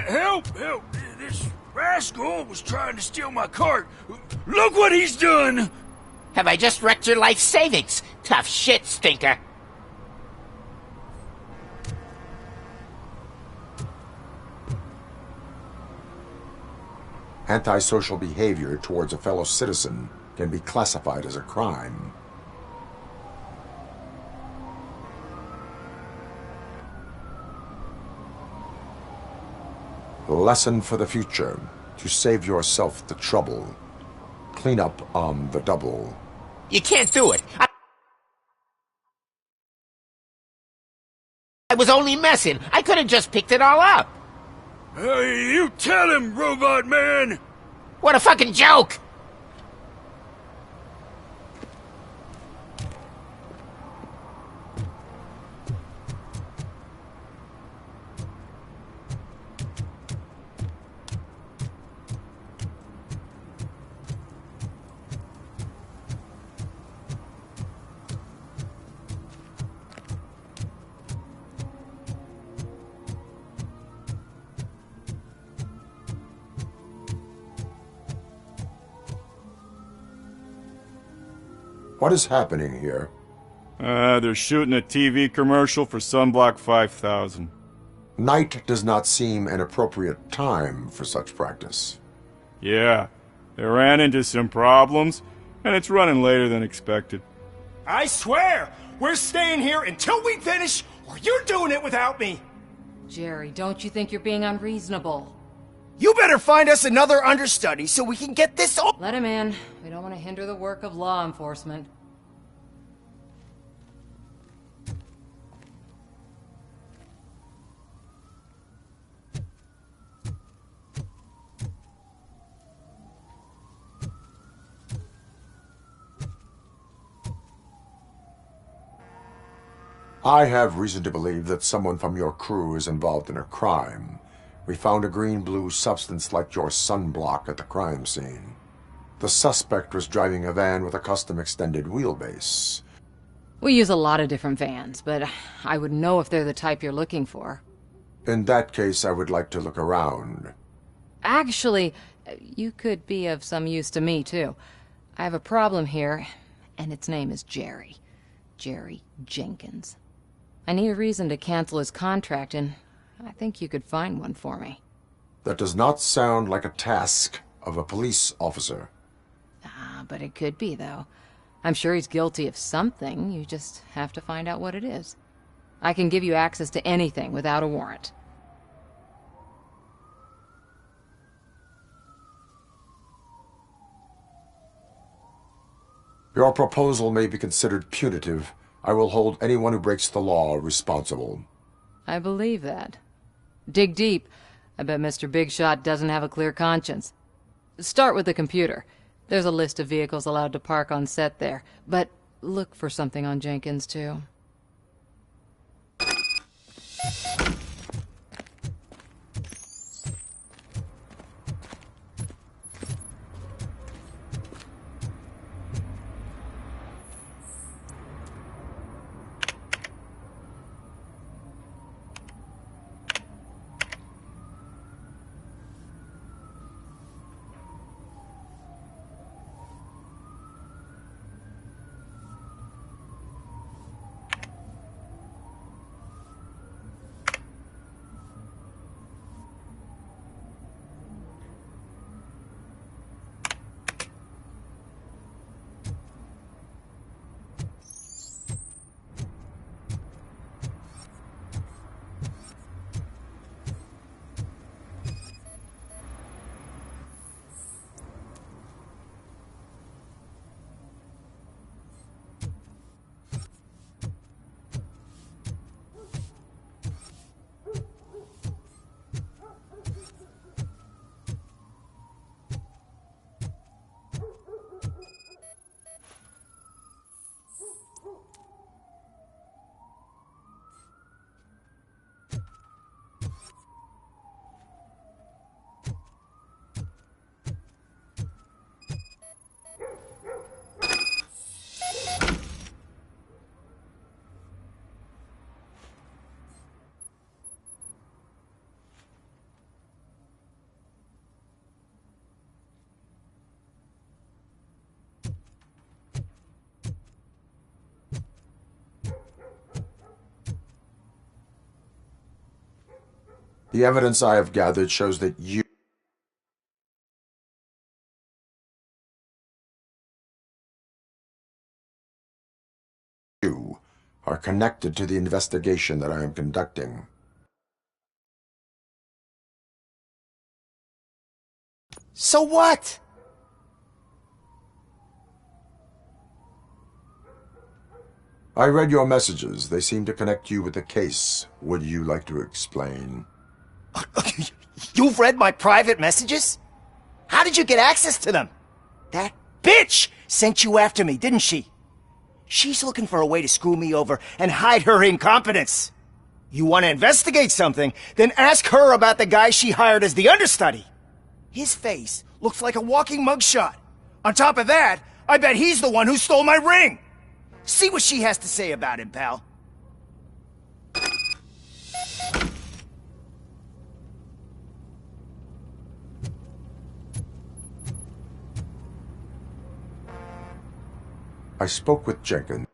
Help! Help! This rascal was trying to steal my cart. Look what he's done! Have I just wrecked your life savings? Tough shit, stinker. Antisocial behavior towards a fellow citizen can be classified as a crime. Lesson for the future: to save yourself the trouble. Clean up on the double. You can't do it. I was only messing. I could have just picked it all up. You tell him, Robot Man! What a fucking joke! What is happening here? They're shooting a TV commercial for Sunblock 5000. Night does not seem an appropriate time for such practice. Yeah, they ran into some problems, and it's running later than expected. I swear, we're staying here until we finish, or you're doing it without me! Jerry, don't you think you're being unreasonable? You better find us another understudy so we can get this all— Let him in. We don't want to hinder the work of law enforcement. I have reason to believe that someone from your crew is involved in a crime. We found a green-blue substance like your sunblock at the crime scene. The suspect was driving a van with a custom extended wheelbase. We use a lot of different vans, but I would know if they're the type you're looking for. In that case, I would like to look around. Actually, you could be of some use to me, too. I have a problem here, and its name is Jerry. Jerry Jenkins. I need a reason to cancel his contract, and I think you could find one for me. That does not sound like a task of a police officer. But it could be, though. I'm sure he's guilty of something. You just have to find out what it is. I can give you access to anything without a warrant. Your proposal may be considered punitive. I will hold anyone who breaks the law responsible. I believe that. Dig deep. I bet Mr. Big Shot doesn't have a clear conscience. Start with the computer. There's a list of vehicles allowed to park on set there, but look for something on Jenkins, too. The evidence I have gathered shows that you are connected to the investigation that I am conducting. So what? I read your messages. They seem to connect you with the case. Would you like to explain? You've read my private messages? How did you get access to them? That bitch sent you after me, didn't she? She's looking for a way to screw me over and hide her incompetence. You want to investigate something, then ask her about the guy she hired as the understudy. His face looks like a walking mugshot. On top of that, I bet he's the one who stole my ring. See what she has to say about him, pal. I spoke with Jenkins.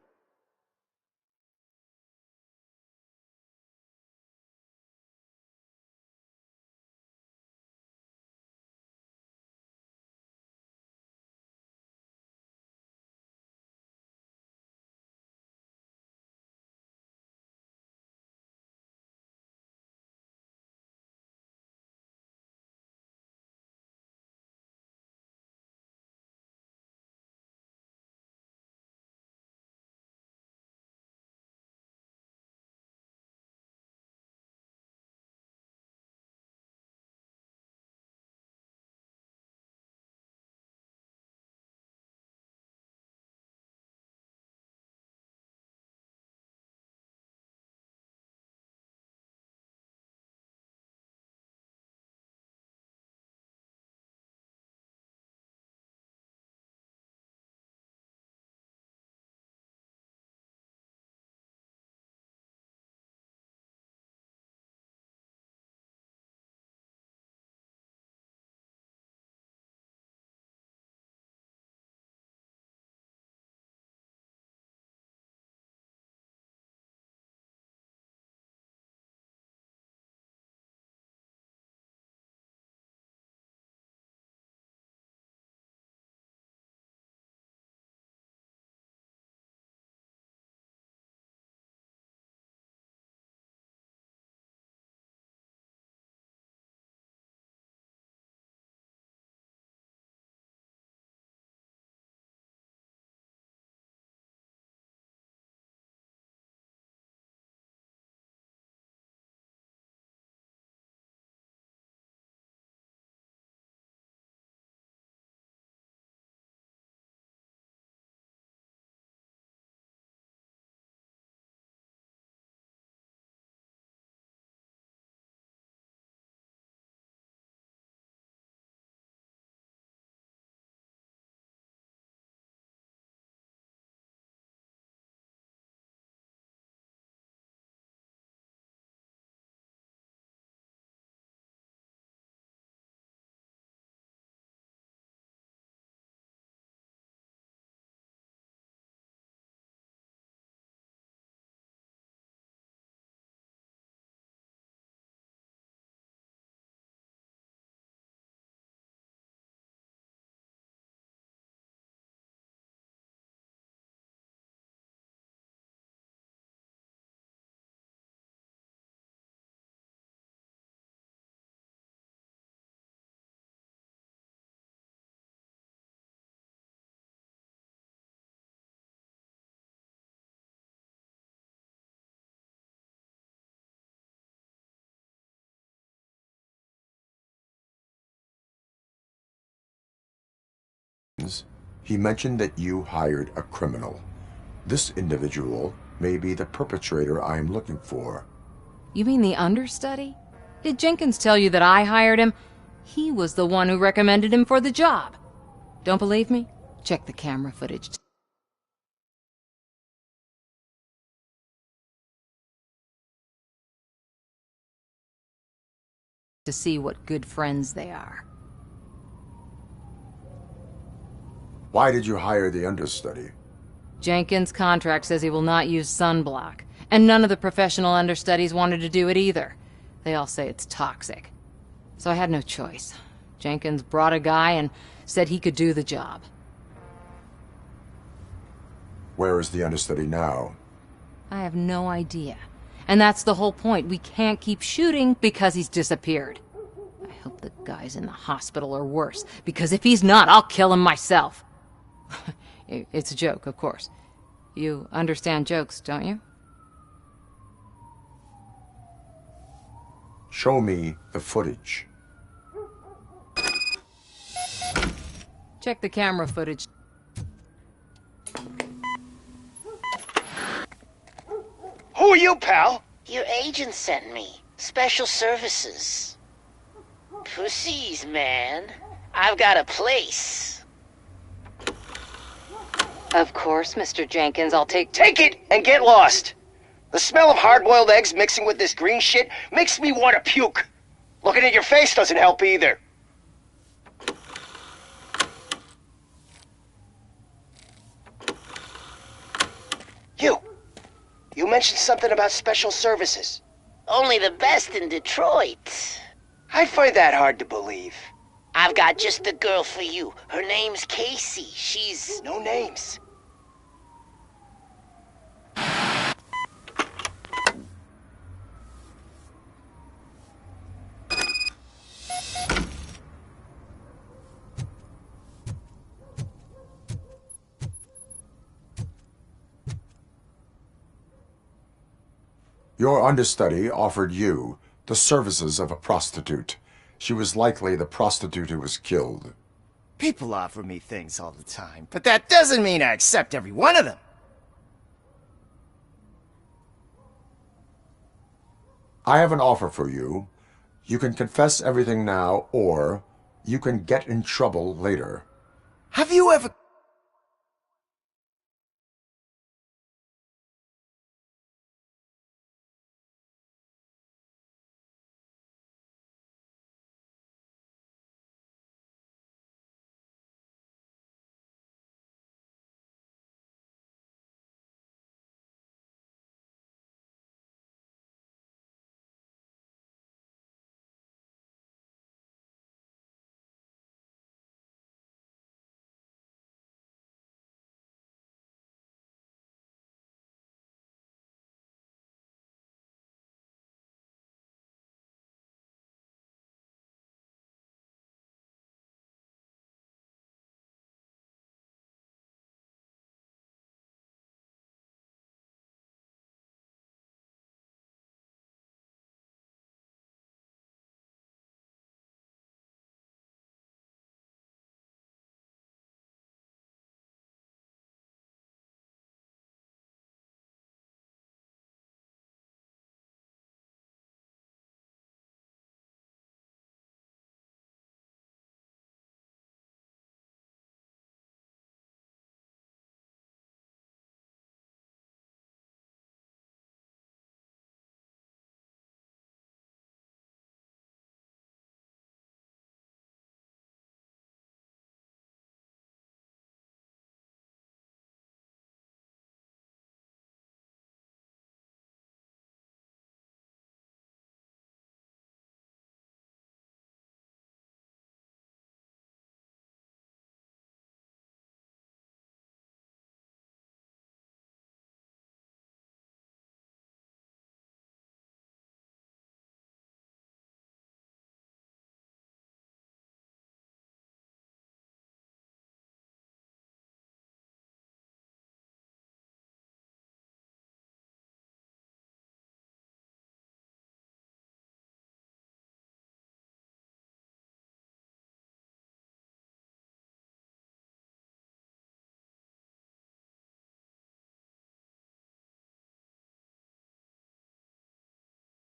He mentioned that you hired a criminal. This individual may be the perpetrator I am looking for. You mean the understudy? Did Jenkins tell you that I hired him? He was the one who recommended him for the job. Don't believe me? Check the camera footage. To see what good friends they are. Why did you hire the understudy? Jenkins' contract says he will not use sunblock, and none of the professional understudies wanted to do it either. They all say it's toxic. So I had no choice. Jenkins brought a guy and said he could do the job. Where is the understudy now? I have no idea. And that's the whole point. We can't keep shooting because he's disappeared. I hope the guy's in the hospital or worse, because if he's not, I'll kill him myself. It's a joke, of course. You understand jokes, don't you? Show me the footage. Check the camera footage. Who are you, pal? Your agent sent me. Special services. Pussies, man. I've got a place. Of course, Mr. Jenkins, I'll take... Take it and get lost. The smell of hard-boiled eggs mixing with this green shit makes me want to puke. Looking at your face doesn't help either. You mentioned something about special services. Only the best in Detroit. I find that hard to believe. I've got just the girl for you. Her name's Casey. She's... No names. Your understudy offered you the services of a prostitute. She was likely the prostitute who was killed. People offer me things all the time, but that doesn't mean I accept every one of them. I have an offer for you. You can confess everything now, or you can get in trouble later. Have you ever...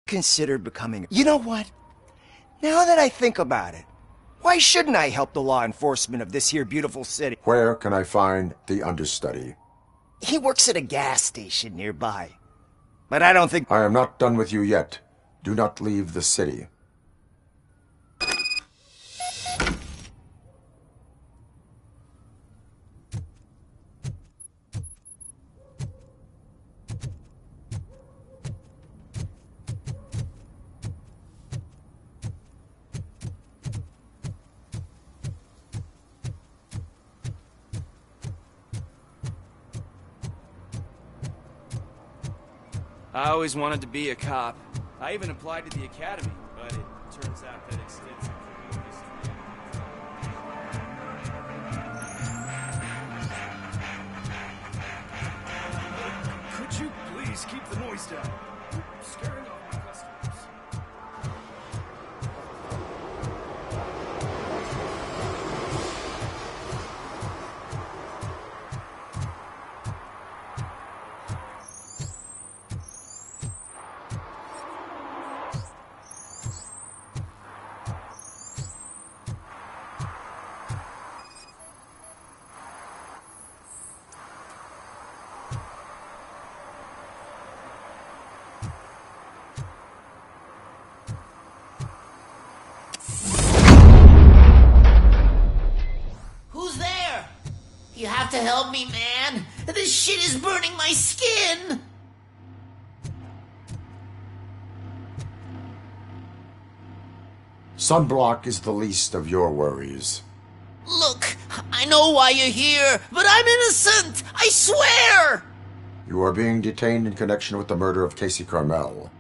considered becoming... You know what? Now that I think about it, why shouldn't I help the law enforcement of this here beautiful city? Where can I find the understudy? He works at a gas station nearby. But I don't think... I am not done with you yet. Do not leave the city. I always wanted to be a cop. I even applied to the academy, but it turns out that it's Could you please keep the noise down? You're scaring off my customers. Who's there? You have to help me, man. This shit is burning my skin. Sunblock is the least of your worries. Look, I know why you're here, but I'm innocent. I swear. You are being detained in connection with the murder of Casey Carmel.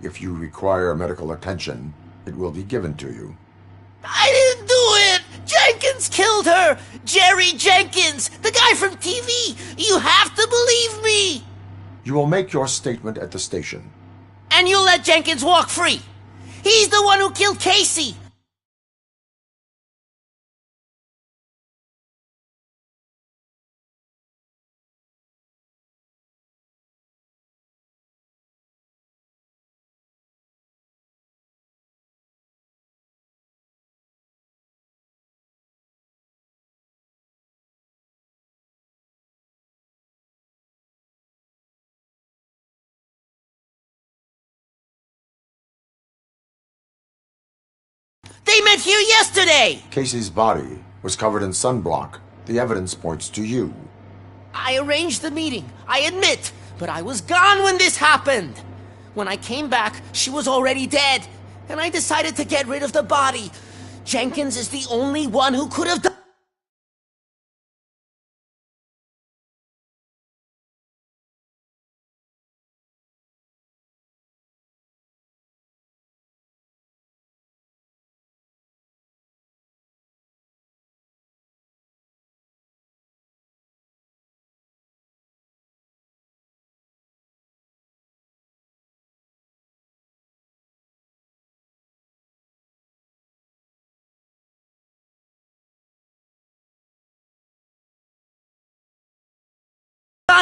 If you require medical attention, it will be given to you. I didn't do it. Jenkins killed her. Jerry Jenkins, the guy from TV. You have to believe me. You will make your statement at the station. And you'll let Jenkins walk free. He's the one who killed Casey. They met here yesterday. Casey's body was covered in sunblock. The evidence points to you. I arranged the meeting, I admit, but I was gone when this happened. When I came back, she was already dead, and I decided to get rid of the body. Jenkins is the only one who could have done.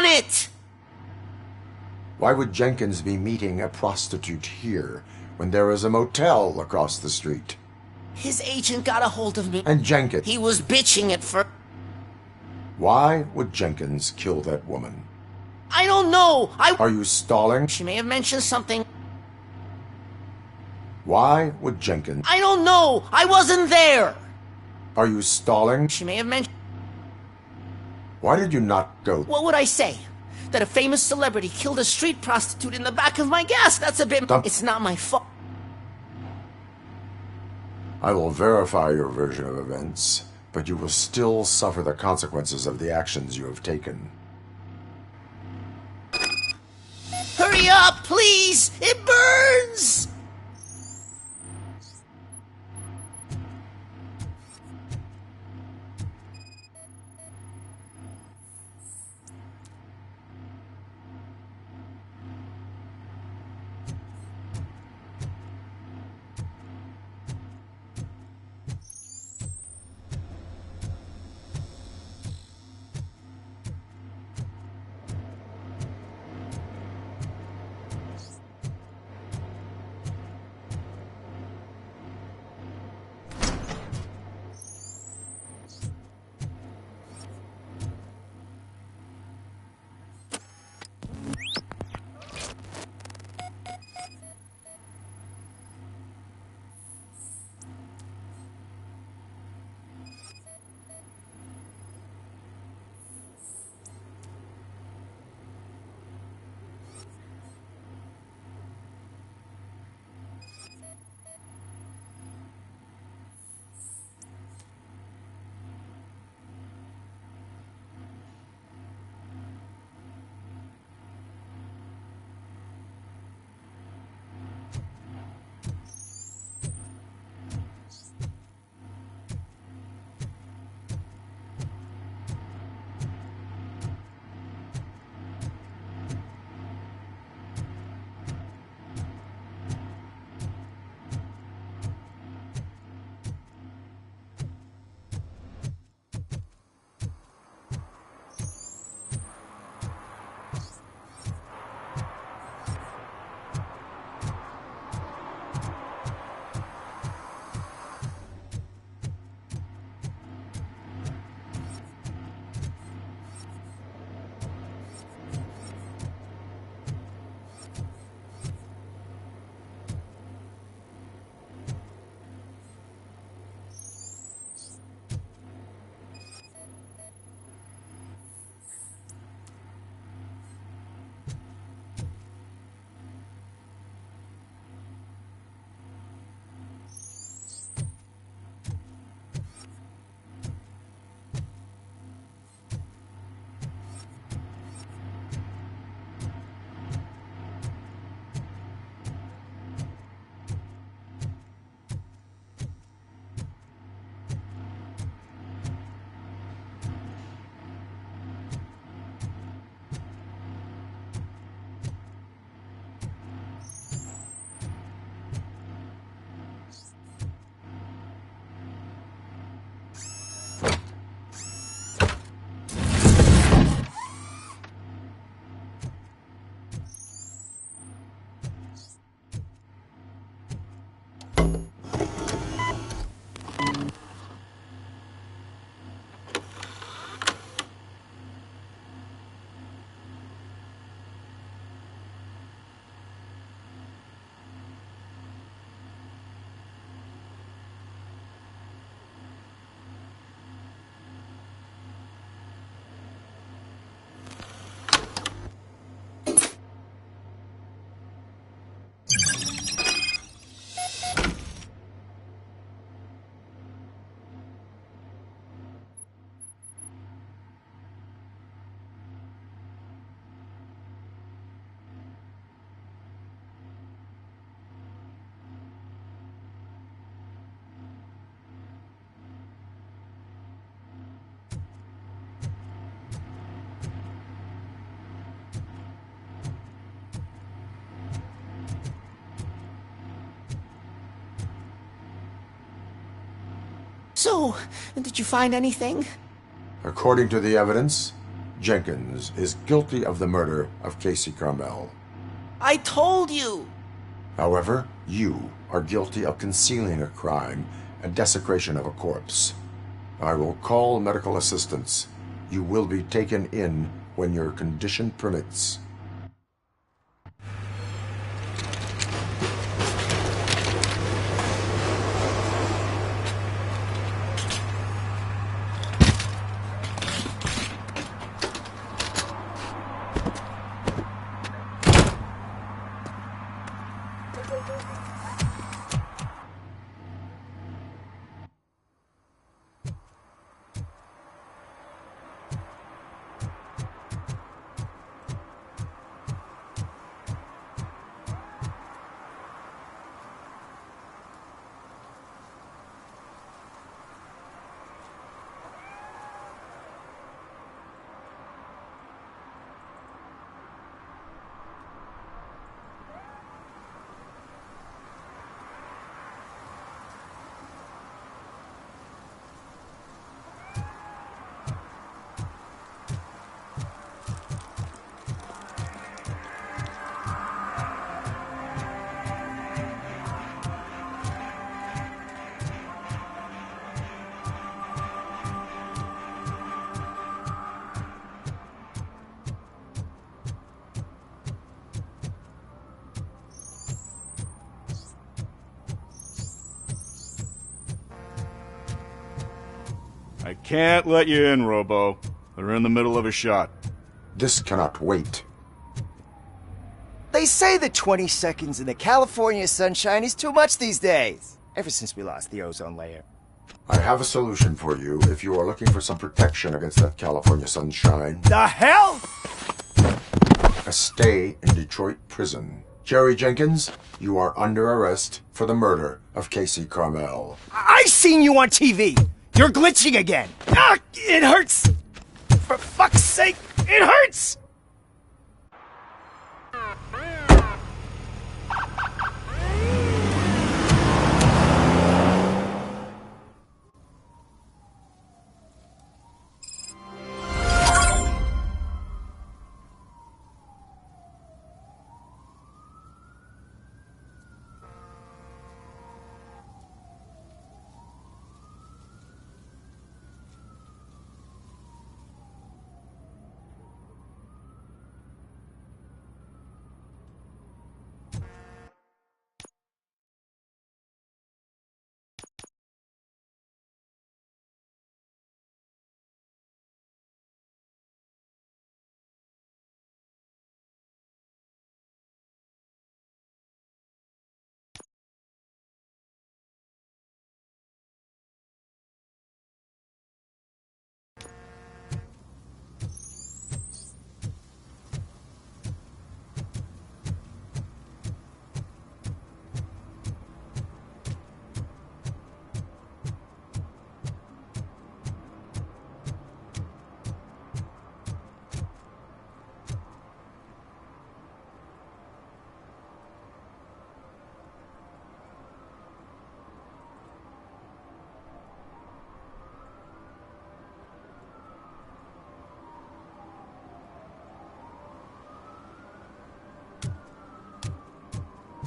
It. Why would Jenkins be meeting a prostitute here when there is a motel across the street? His agent got a hold of me. And Jenkins... He was bitching at first. Why would Jenkins kill that woman? I don't know. Are you stalling? She may have mentioned something. Why would Jenkins... I don't know. I wasn't there. Are you stalling? She may have mentioned... Why did you not go... What would I say? That a famous celebrity killed a street prostitute in the back of my gas? That's a bit... It's not my fault. I will verify your version of events, but you will still suffer the consequences of the actions you have taken. Hurry up, please! It burns! So, did you find anything? According to the evidence, Jenkins is guilty of the murder of Casey Carmel. I told you! However, you are guilty of concealing a crime and desecration of a corpse. I will call medical assistance. You will be taken in when your condition permits. I can't let you in, Robo. They're in the middle of a shot. This cannot wait. They say that 20 seconds in the California sunshine is too much these days. Ever since we lost the ozone layer. I have a solution for you if you are looking for some protection against that California sunshine. The hell? A stay in Detroit prison. Jerry Jenkins, you are under arrest for the murder of Casey Carmel. I seen you on TV. You're glitching again. Ah, it hurts. For fuck's sake, it hurts.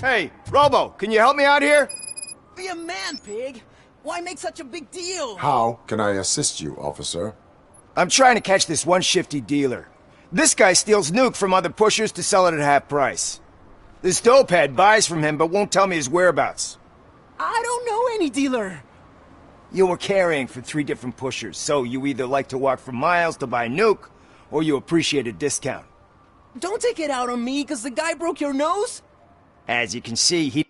Hey, Robo, can you help me out here? Be a man, pig. Why make such a big deal? How can I assist you, officer? I'm trying to catch this one shifty dealer. This guy steals nuke from other pushers to sell it at half price. This dopehead buys from him but won't tell me his whereabouts. I don't know any dealer. You were carrying for 3 different pushers, so you either like to walk for miles to buy nuke, or you appreciate a discount. Don't take it out on me, because the guy broke your nose? As you can see, he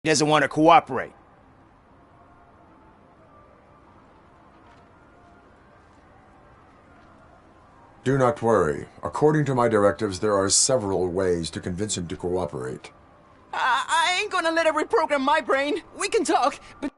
He doesn't want to cooperate. Do not worry. According to my directives, there are several ways to convince him to cooperate. I ain't gonna let her reprogram my brain. We can talk, but...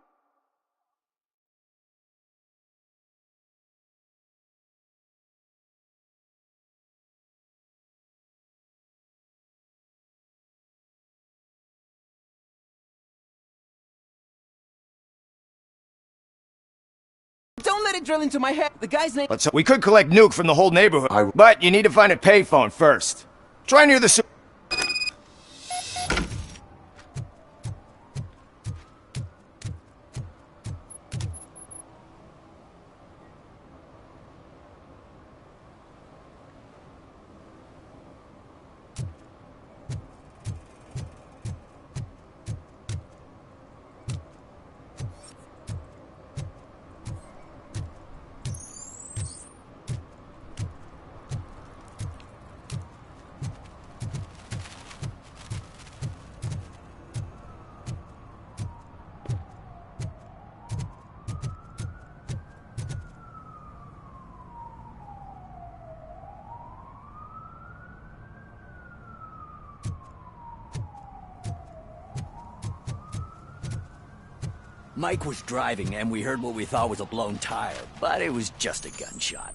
Don't let it drill into my head. The guy's name... We could collect Nuke from the whole neighborhood, but you need to find a payphone first. Try near the... Mike was driving, and we heard what we thought was a blown tire, but it was just a gunshot.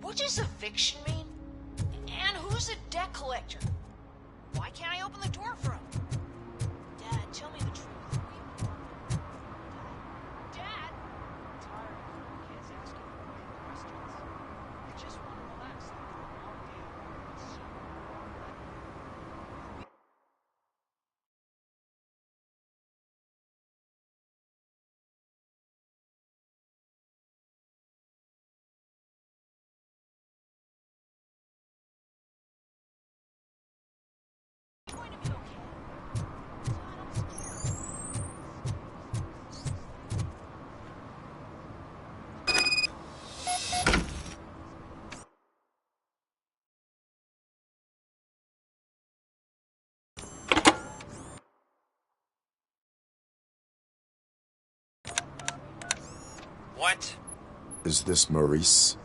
What does eviction mean? And who's a debt collector? Why can't I open the door for him? Dad, tell me the truth. Dad? I'm tired of kids asking me questions. I just want to relax after a long day at work. So, going to be okay. Dad, I'm scared. What? Is this Maurice?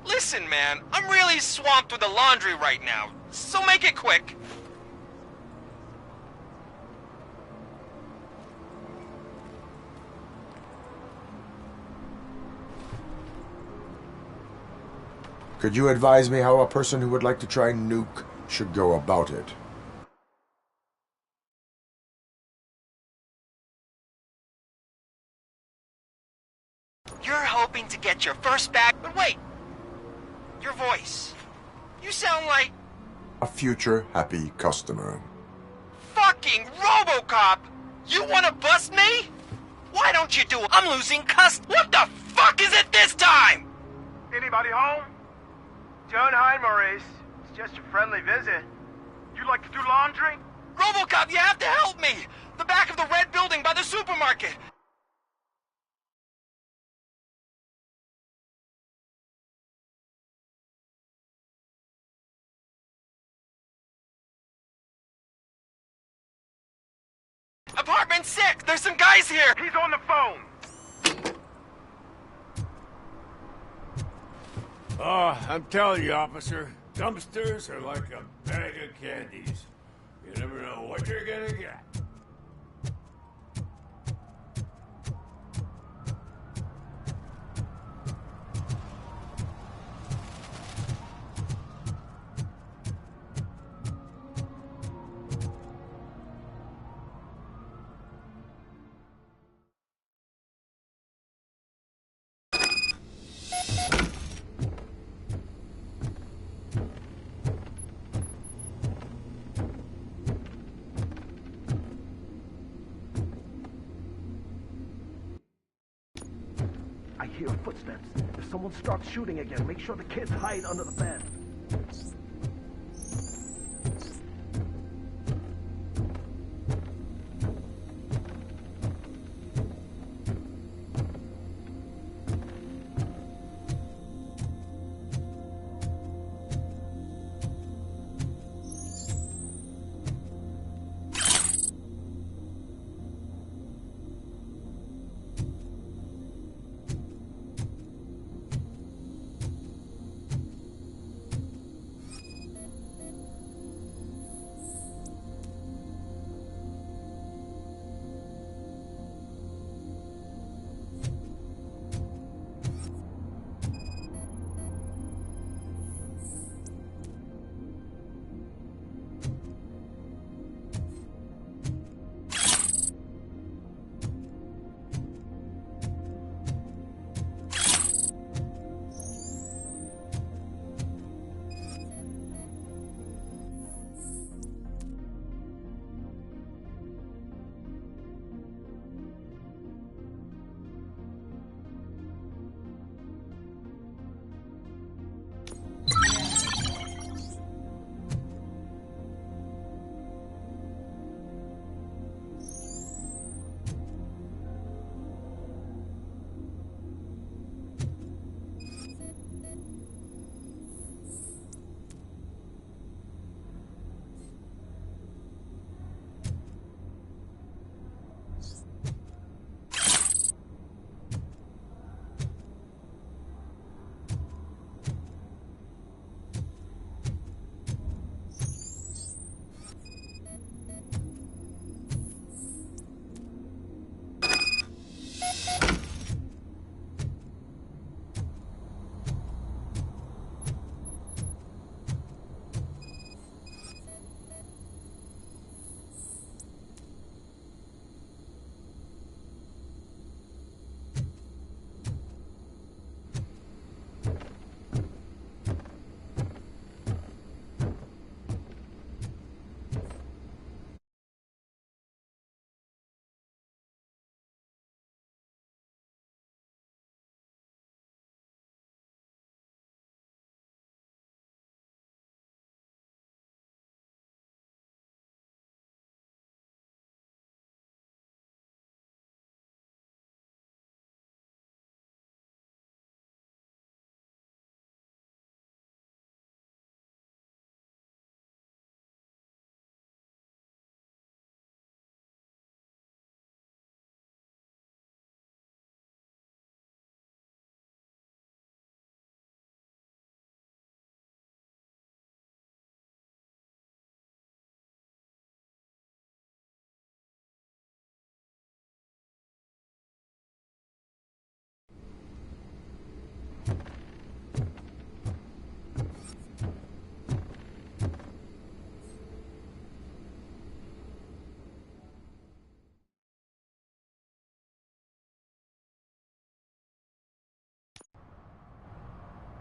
Listen, man, I'm really swamped with the laundry right now, so make it quick. Could you advise me how a person who would like to try Nuke should go about it? You're hoping to get your first bag, but wait. Your voice. You sound like A future happy customer. fucking RoboCop. You wanna bust me? Why don't you do it? I'm losing What the fuck is it this time? Anybody home? Don't hide, Maurice. It's just a friendly visit. You like to do laundry? RoboCop, you have to help me! The back of the red building by the supermarket. 9-6! There's some guys here! He's on the phone! Oh, I'm telling you, officer, dumpsters are like a bag of candies. You never know what you're gonna get. I hear footsteps. If someone starts shooting again, make sure the kids hide under the bed.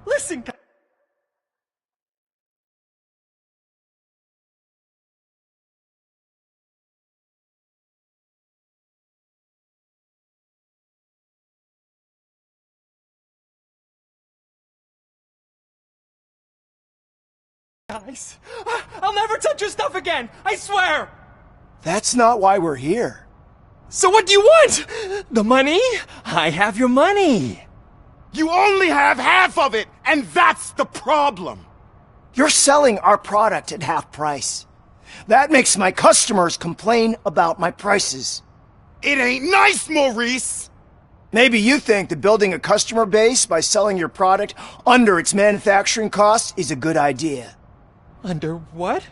Listen, guys, I'll never touch your stuff again, I swear! That's not why we're here. So what do you want? The money? I have your money. You only have half of it, and that's the problem. You're selling our product at half price. That makes my customers complain about my prices. It ain't nice, Maurice! Maybe you think that building a customer base by selling your product under its manufacturing costs is a good idea. Under what?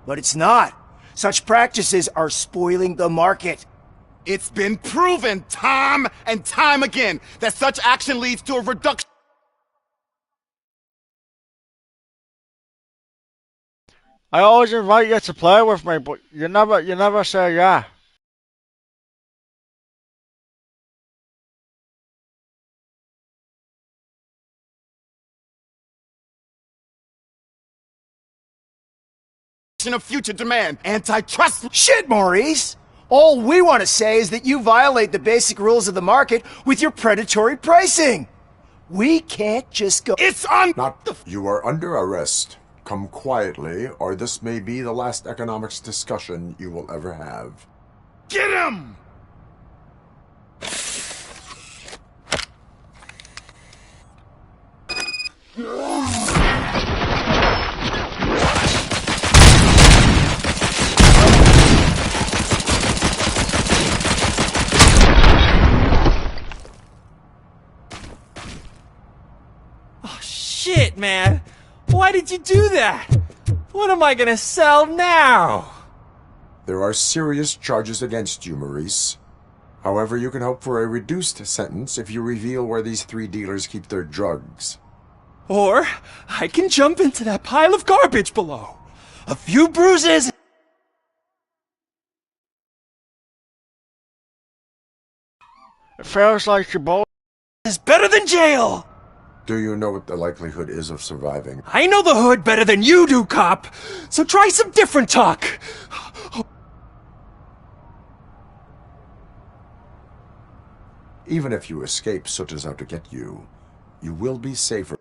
But it's not. Such practices are spoiling the market. It's been proven time and time again that such action leads to a reduction. I always invite you to play with me, but you never say yeah. Of future demand, antitrust. Shit, Maurice! All we want to say is that you violate the basic rules of the market with your predatory pricing. We can't just go. It's on. You are under arrest. Come quietly, or this may be the last economics discussion you will ever have. Get him! Shit, man! Why did you do that? What am I gonna sell now? There are serious charges against you, Maurice. However, you can hope for a reduced sentence if you reveal where these 3 dealers keep their drugs. Or I can jump into that pile of garbage below. A few bruises. It feels like your boy is better than jail. Do you know what the likelihood is of surviving? I know the hood better than you do, cop. So try some different talk. Even if you escape Soot is out to get you, you will be safer.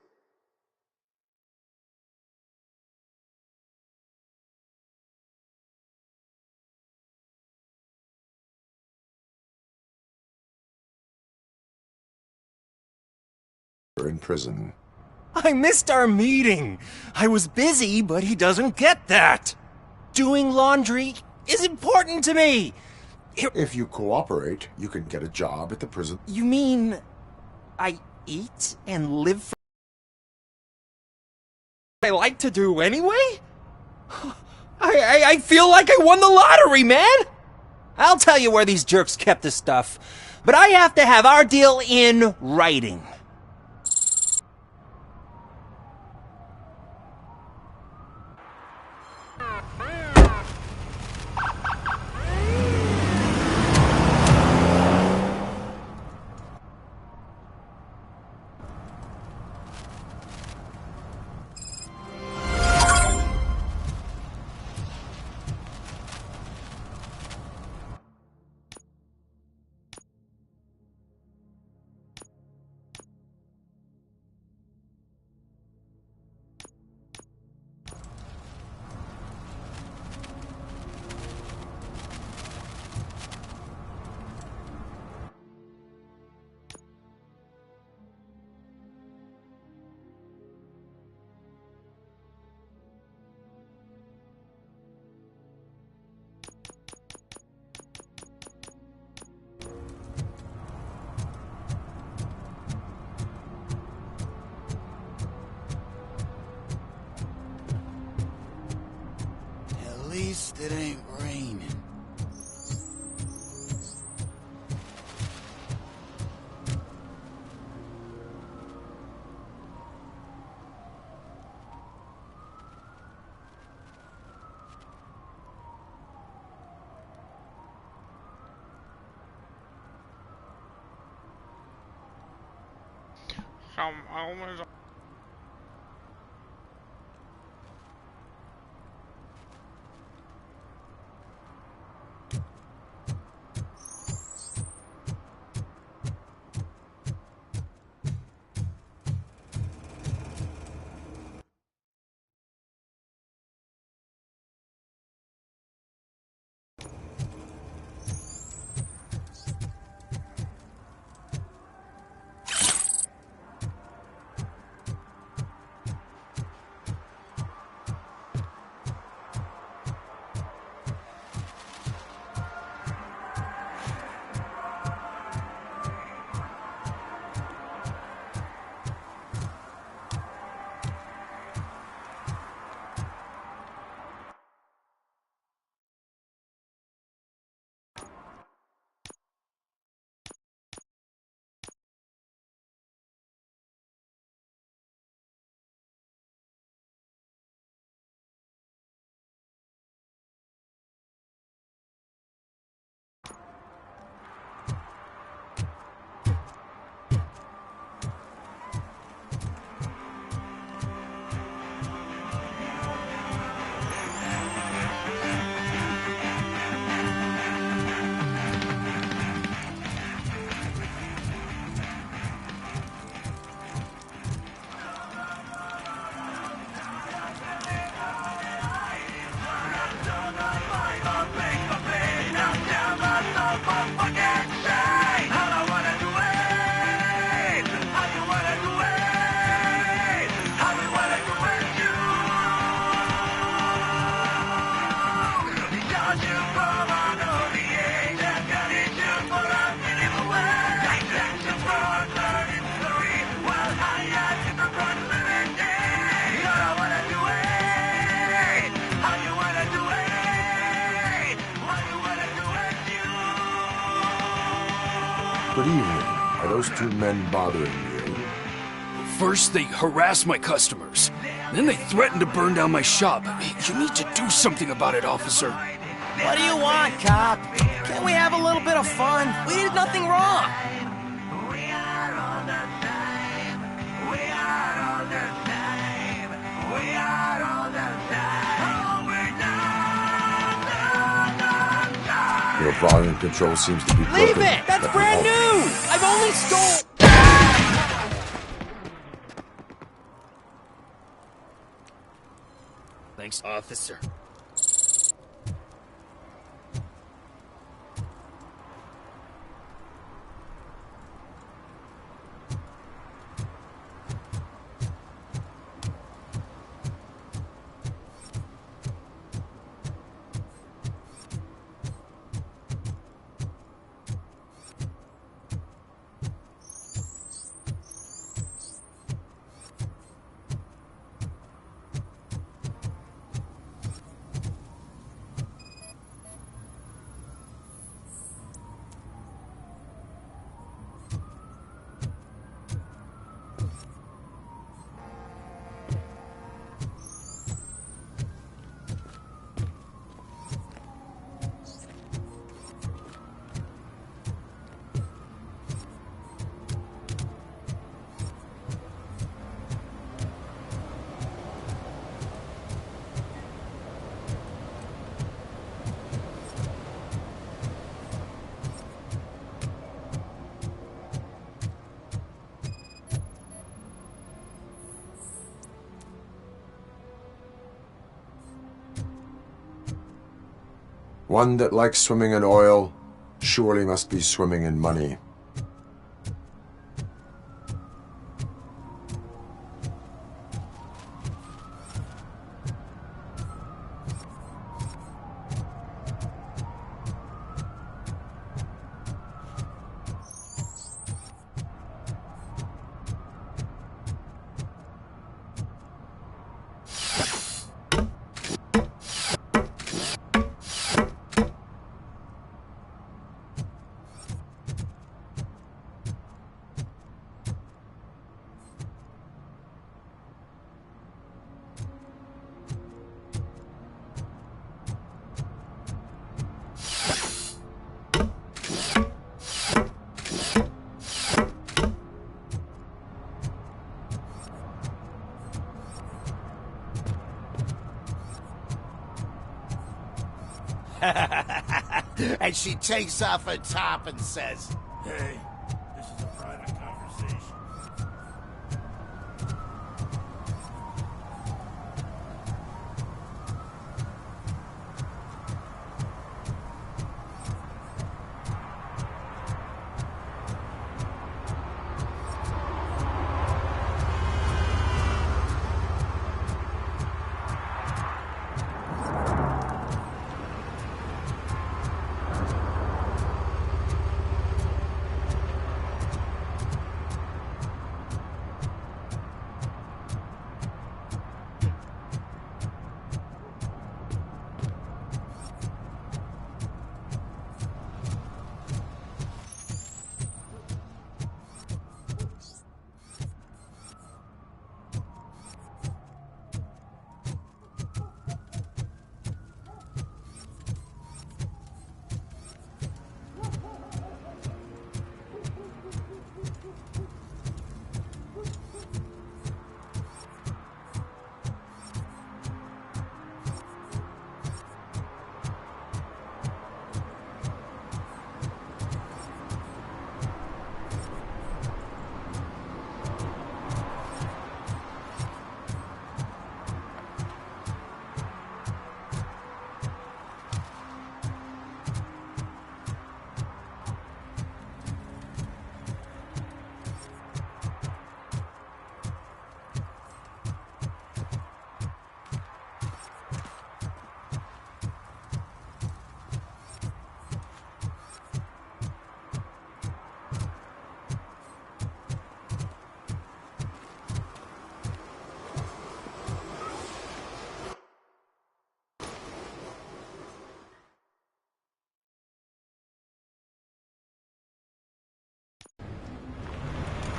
In prison. I missed our meeting. I was busy, but he doesn't get that. Doing laundry is important to me. If you cooperate, you can get a job at the prison. You mean I eat and live for what I like to do anyway? I feel like I won the lottery, man! I'll tell you where these jerks kept the stuff, but I have to have our deal in writing. At least it ain't raining. Good evening. Are those two men bothering you? First, they harass my customers. Then they threaten to burn down my shop. You need to do something about it, officer. What do you want, cop? Can't we have a little bit of fun? We did nothing wrong. Your volume control seems to be broken. Leave it! That's brand new! I've only stole... Thanks, officer. One that likes swimming in oil surely must be swimming in money. And she takes off her top and says, Hey, this is a private conversation.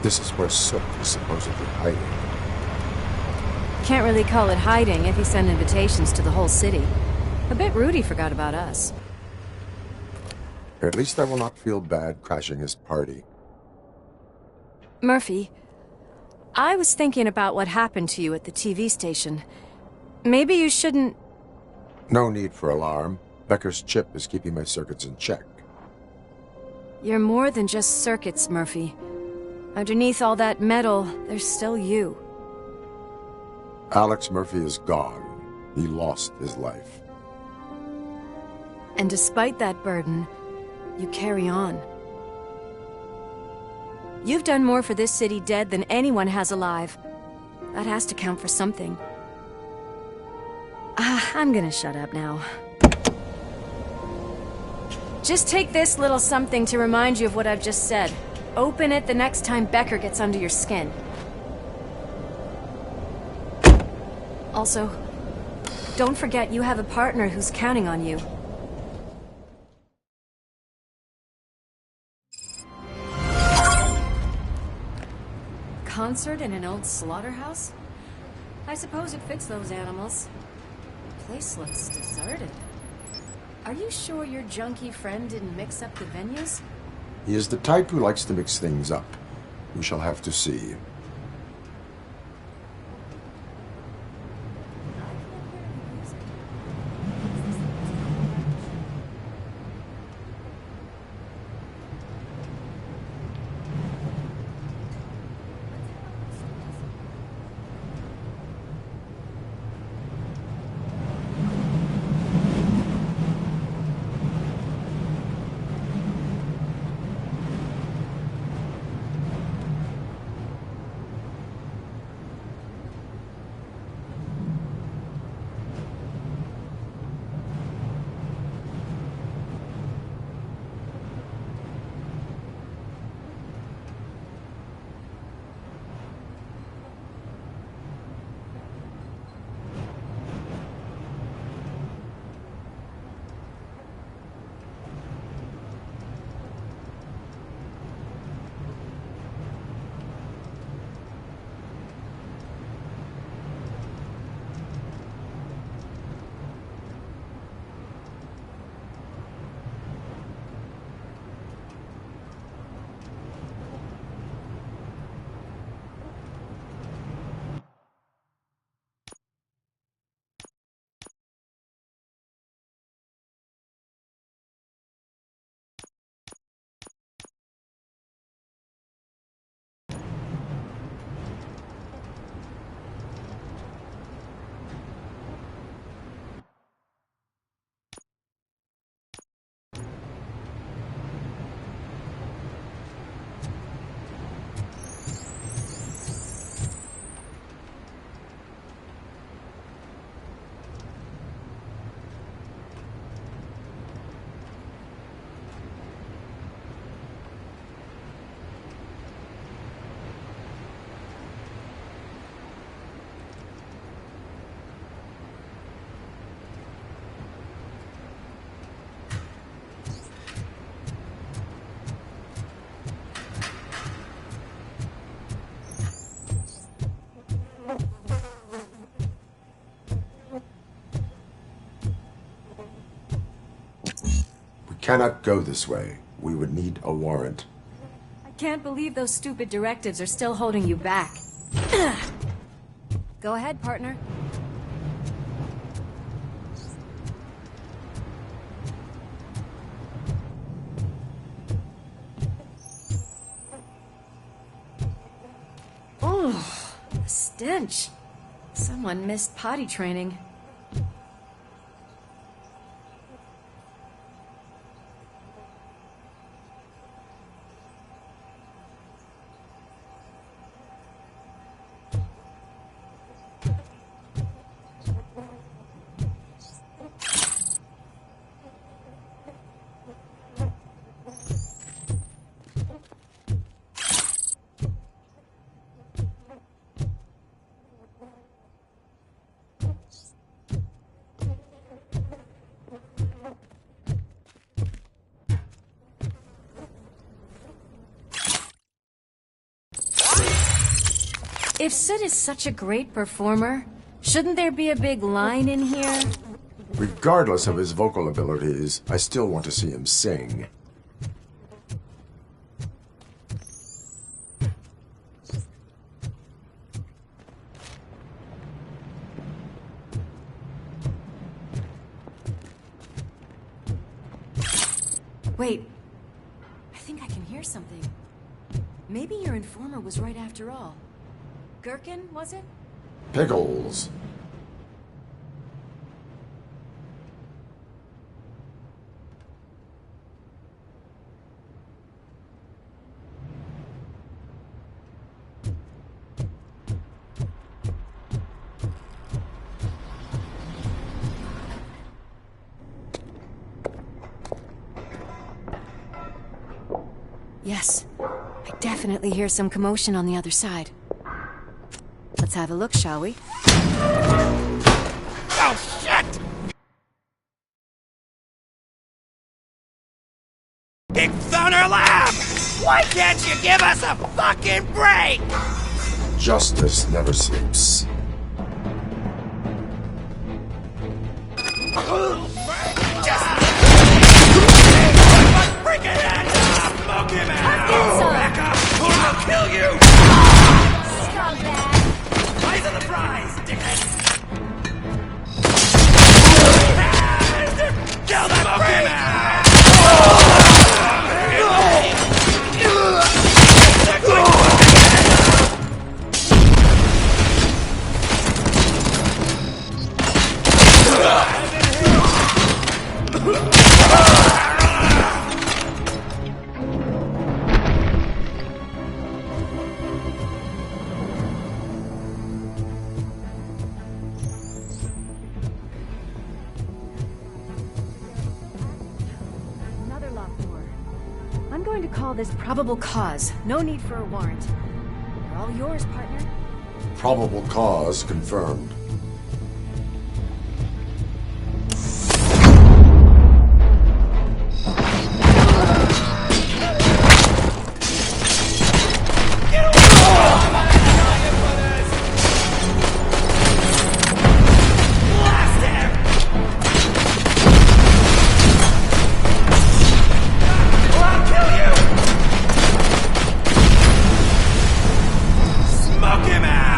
This is where Sook is supposedly hiding. Can't really call it hiding if you send invitations to the whole city. A bit rude he forgot about us. At least I will not feel bad crashing his party. Murphy, I was thinking about what happened to you at the TV station. Maybe you shouldn't... No need for alarm. Becker's chip is keeping my circuits in check. You're more than just circuits, Murphy. Underneath all that metal, there's still you. Alex Murphy is gone. He lost his life. And despite that burden, you carry on. You've done more for this city dead than anyone has alive. That has to count for something. I'm gonna shut up now. Just take this little something to remind you of what I've just said. Open it the next time Becker gets under your skin. Also, don't forget you have a partner who's counting on you. Concert in an old slaughterhouse? I suppose it fits those animals. The place looks deserted. Are you sure your junkie friend didn't mix up the venues? He is the type who likes to mix things up. We shall have to see. Cannot go this way. We would need a warrant. I can't believe those stupid directives are still holding you back. Go ahead, partner. Oh, the stench. Someone missed potty training. If Sid is such a great performer, shouldn't there be a big line in here? Regardless of his vocal abilities, I still want to see him sing. Wait. I think I can hear something. Maybe your informer was right after all. Gherkin, was it? Pickles. Yes. I definitely hear some commotion on the other side. Let's have a look, shall we? Oh, shit! Big Thunder Lab! Why can't you give us a fucking break? Justice never sleeps. Freaking hands up! Smoke him out! Back up! Or I'll kill you! Eyes on the prize, dickhead! Kill that freak! Another locked door. I'm going to call this probable cause. No need for a warrant. They're all yours, partner. Probable cause confirmed. Smoke him out!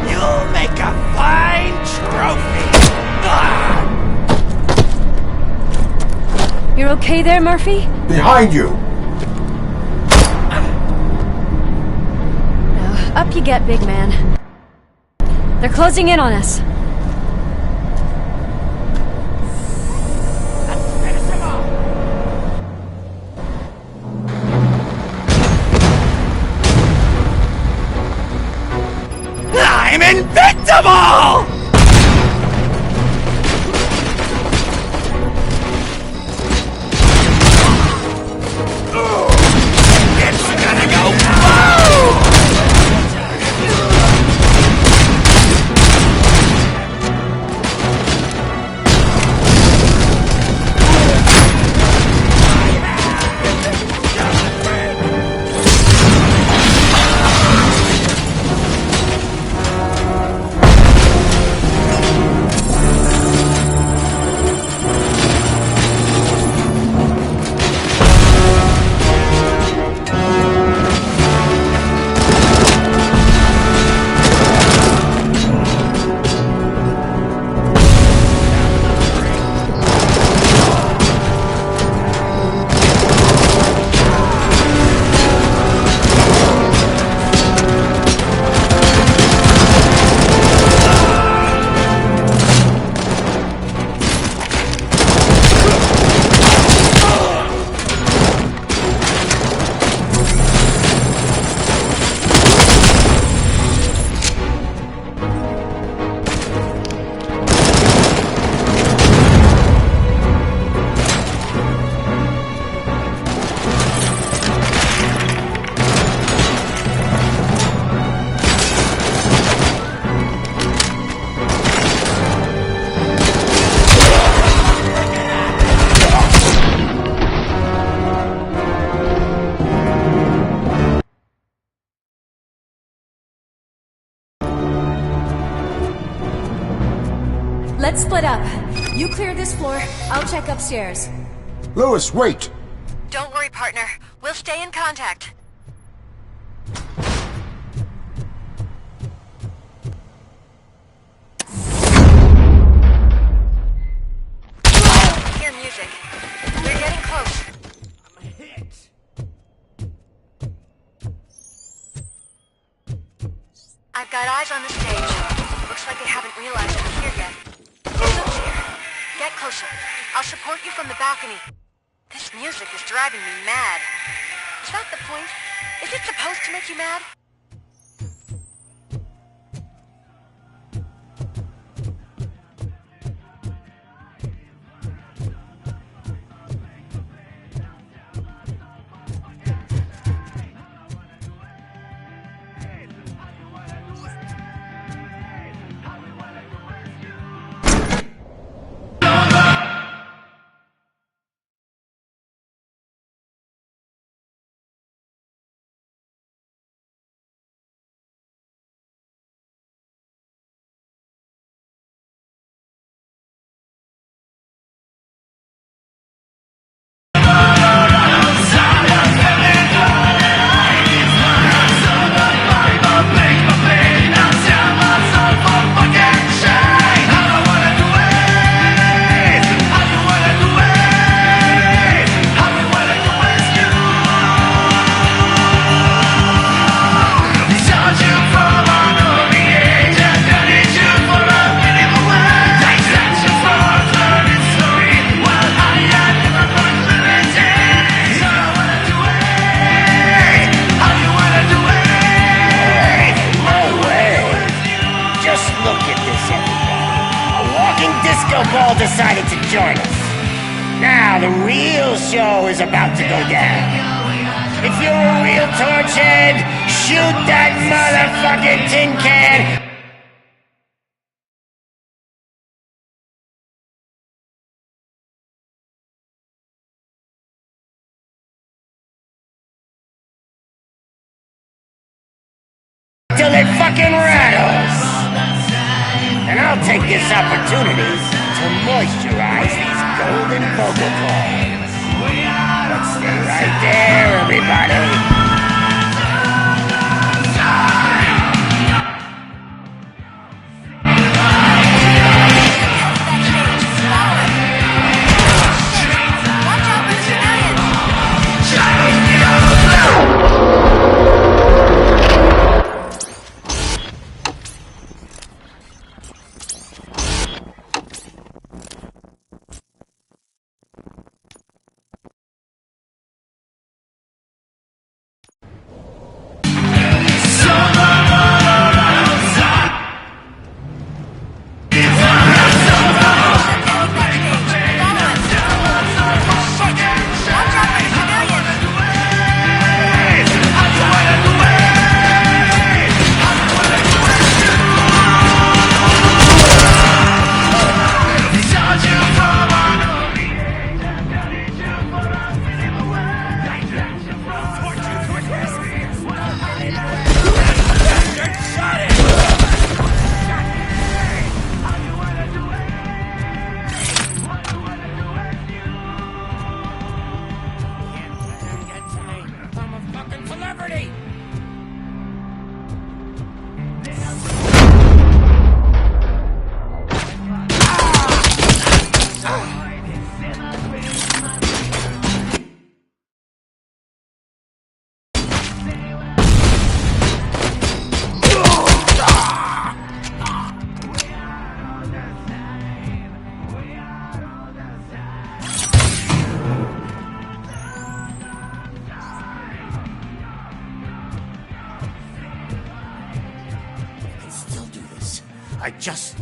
You'll make a fine trophy! You're okay there, Murphy? Behind you! Now, up you get, big man. They're closing in on us. I'm invincible! It's gonna go boom! Let's split up. You clear this floor, I'll check upstairs. Lewis, wait! Don't worry, partner. We'll stay in contact. Hear music. We're getting close. I'm hit. I've got eyes on the stage. Looks like they haven't realized I'm here yet. Look here. Get closer. I'll support you from the balcony. This music is driving me mad. Is that the point? Is it supposed to make you mad? Ball decided to join us. Now the real show is about to go down. If you're a real torchhead, shoot that motherfucking tin can! Till it fucking rattles! And I'll take this opportunity to moisturize these golden vocal cords. Let's stay right there, everybody.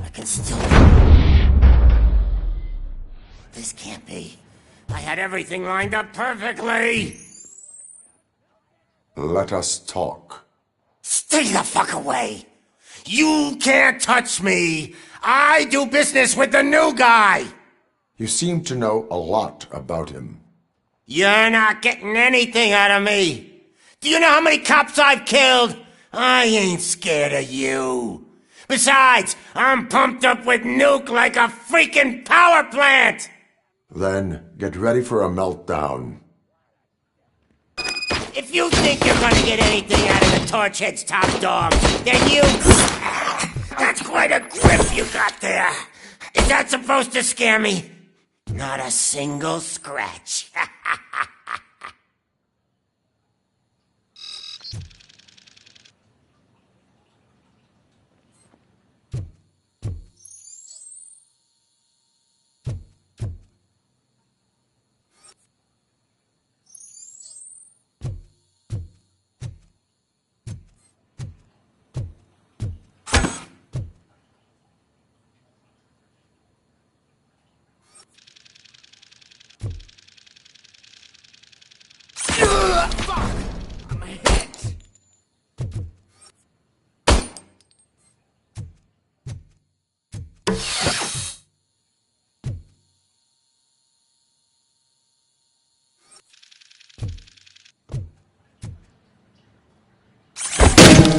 I can still... This can't be. I had everything lined up perfectly! Let us talk. Stay the fuck away! You can't touch me! I do business with the new guy! You seem to know a lot about him. You're not getting anything out of me! Do you know how many cops I've killed? I ain't scared of you. Besides, I'm pumped up with nuke like a freaking power plant! Then get ready for a meltdown. If you think you're gonna get anything out of the Torchhead's top dog, then you... That's quite a grip you got there. Is that supposed to scare me? Not a single scratch.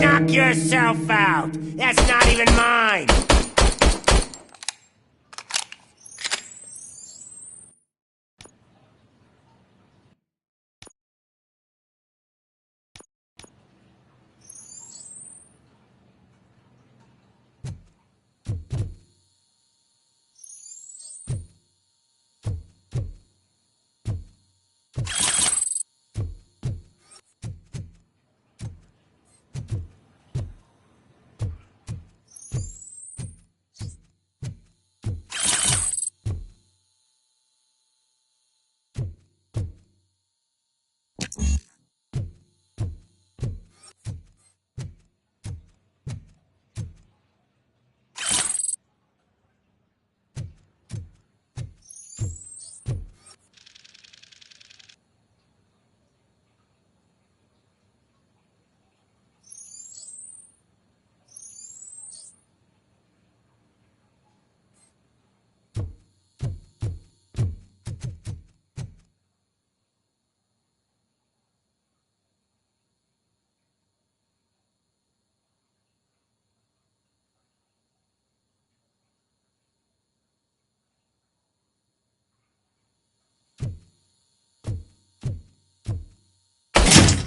Knock yourself out. That's not even mine.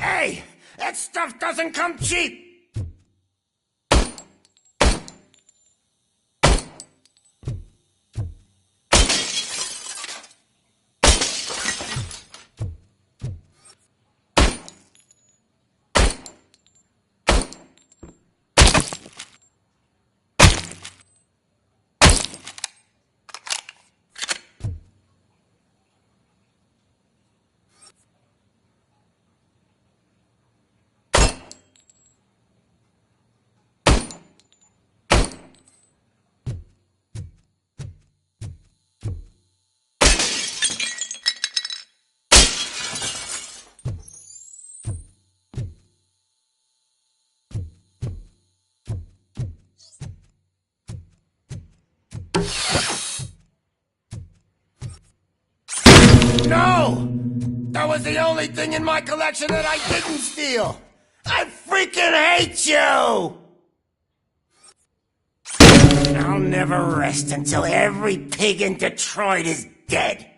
Hey! That stuff doesn't come cheap! No! That was the only thing in my collection that I didn't steal! I freaking hate you! I'll never rest until every pig in Detroit is dead.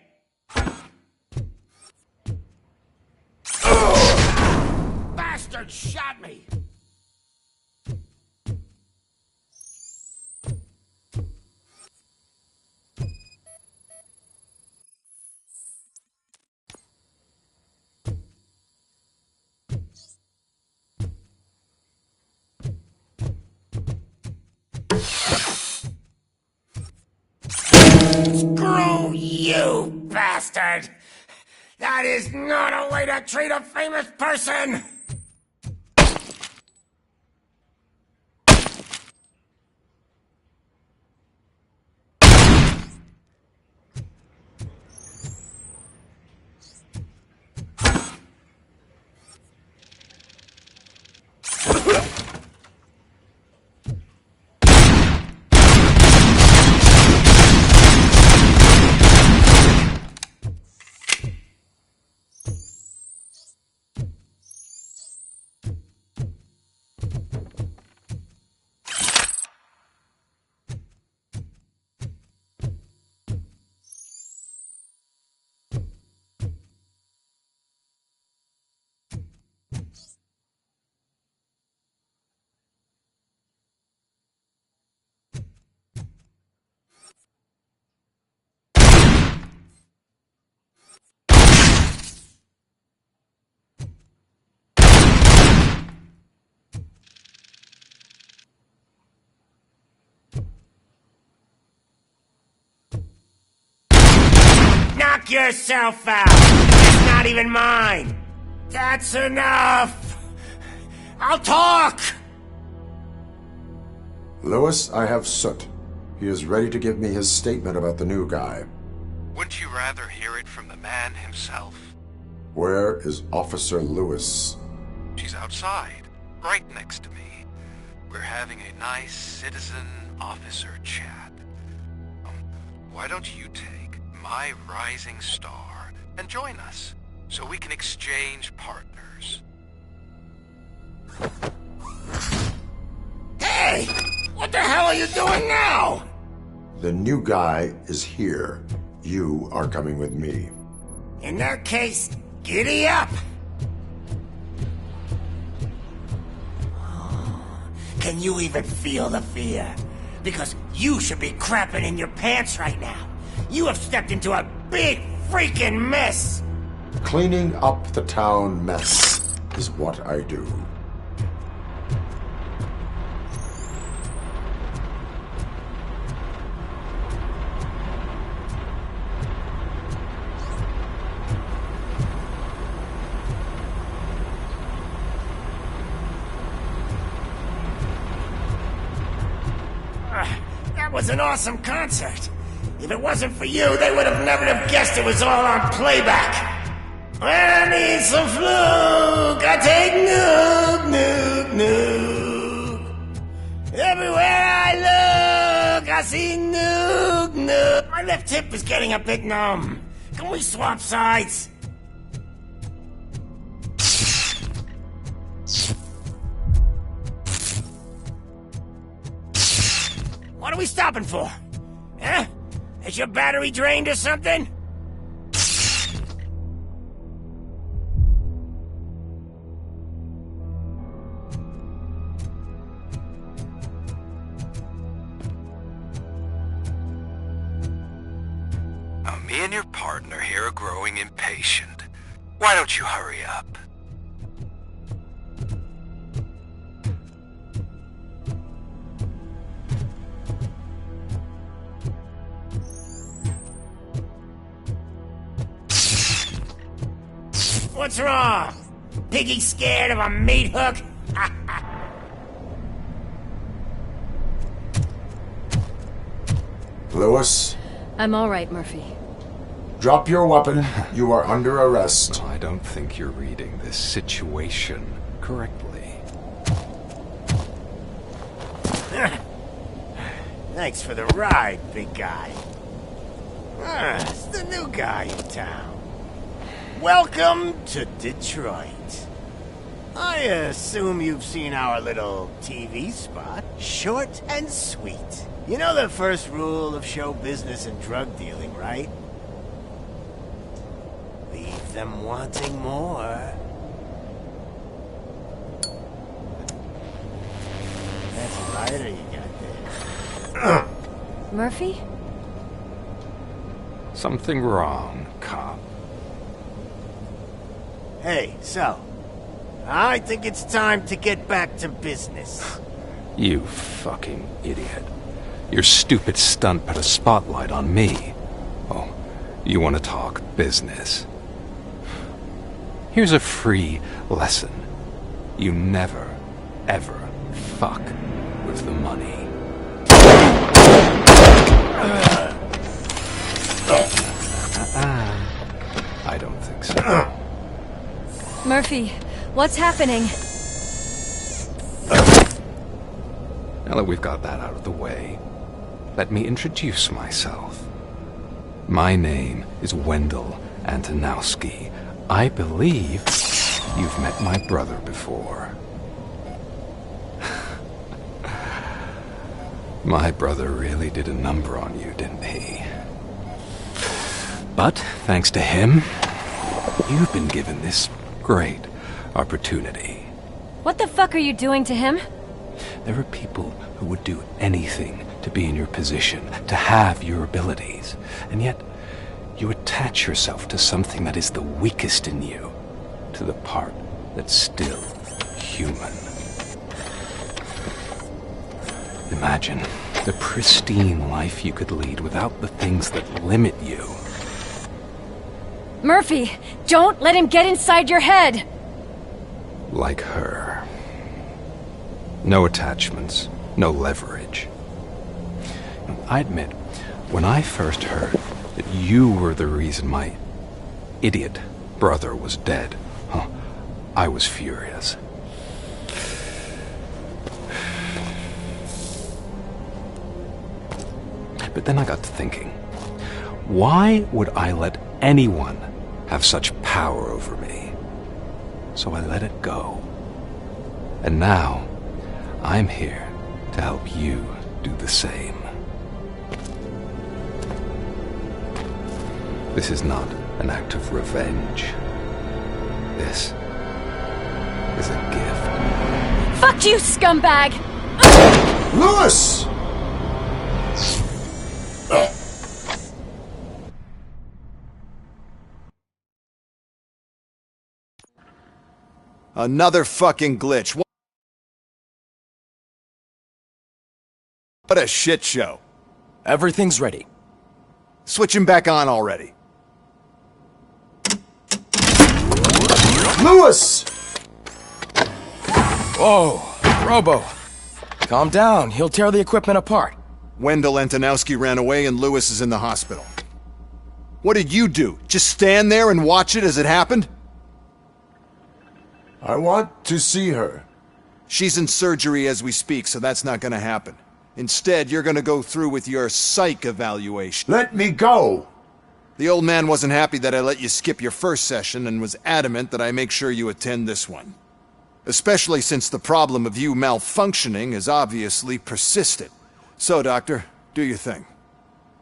Bastard shot me! Screw you, bastard! That is not a way to treat a famous person! Knock yourself out! It's not even mine! That's enough! I'll talk! Lewis, I have Soot. He is ready to give me his statement about the new guy. Wouldn't you rather hear it from the man himself? Where is Officer Lewis? She's outside, right next to me. We're having a nice citizen-officer chat. Why don't you take my rising star and join us, so we can exchange partners? Hey! What the hell are you doing now? The new guy is here. You are coming with me. In that case, giddy up! Can you even feel the fear? Because you should be crapping in your pants right now. You have stepped into a big freaking mess! Cleaning up the town mess is what I do. That was an awesome concert. If it wasn't for you, they would have never have guessed it was all on playback. When I need some fluke, I take nuke. Everywhere I look, I see nuke. My left hip is getting a bit numb. Can we swap sides? What are we stopping for? Huh? Is your battery drained or something? Now, me and your partner here are growing impatient. Why don't you hurry up? What's wrong? Piggy scared of a meat hook? Lewis? I'm all right, Murphy. Drop your weapon. You are under arrest. I don't think you're reading this situation correctly. Thanks for the ride, big guy. It's the new guy in town. Welcome to Detroit. I assume you've seen our little TV spot. Short and sweet. You know the first rule of show business and drug dealing, right? Leave them wanting more. That's a lighter you got there. Murphy? Something wrong, cop. Hey, so, I think it's time to get back to business. You fucking idiot. Your stupid stunt put a spotlight on me. Oh, you want to talk business? Here's a free lesson. You never, ever fuck with the money. I don't think so. Murphy, what's happening? Now that we've got that out of the way, let me introduce myself. My name is Wendell Antonowski. I believe you've met my brother before. My brother really did a number on you, didn't he? But, thanks to him, you've been given this great opportunity. What the fuck are you doing to him? There are people who would do anything to be in your position, to have your abilities, and yet you attach yourself to something that is the weakest in you, to the part that's still human. Imagine the pristine life you could lead without the things that limit you. Murphy, don't let him get inside your head! Like her. No attachments, no leverage. I admit, when I first heard that you were the reason my idiot brother was dead, I was furious. But then I got to thinking, why would I let anyone have such power over me? So I let it go. And now, I'm here to help you do the same. This is not an act of revenge. This is a gift. Fuck you, scumbag! Lewis! Another fucking glitch. What a shit show. Everything's ready. Switch him back on already. Lewis! Whoa, Robo. Calm down, he'll tear the equipment apart. Wendell Antonowski ran away and Lewis is in the hospital. What did you do? Just stand there and watch it as it happened? I want to see her. She's in surgery as we speak, so that's not gonna happen. Instead, you're gonna go through with your psych evaluation. Let me go! The old man wasn't happy that I let you skip your first session and was adamant that I make sure you attend this one. Especially since the problem of you malfunctioning has obviously persisted. So, Doctor, do your thing.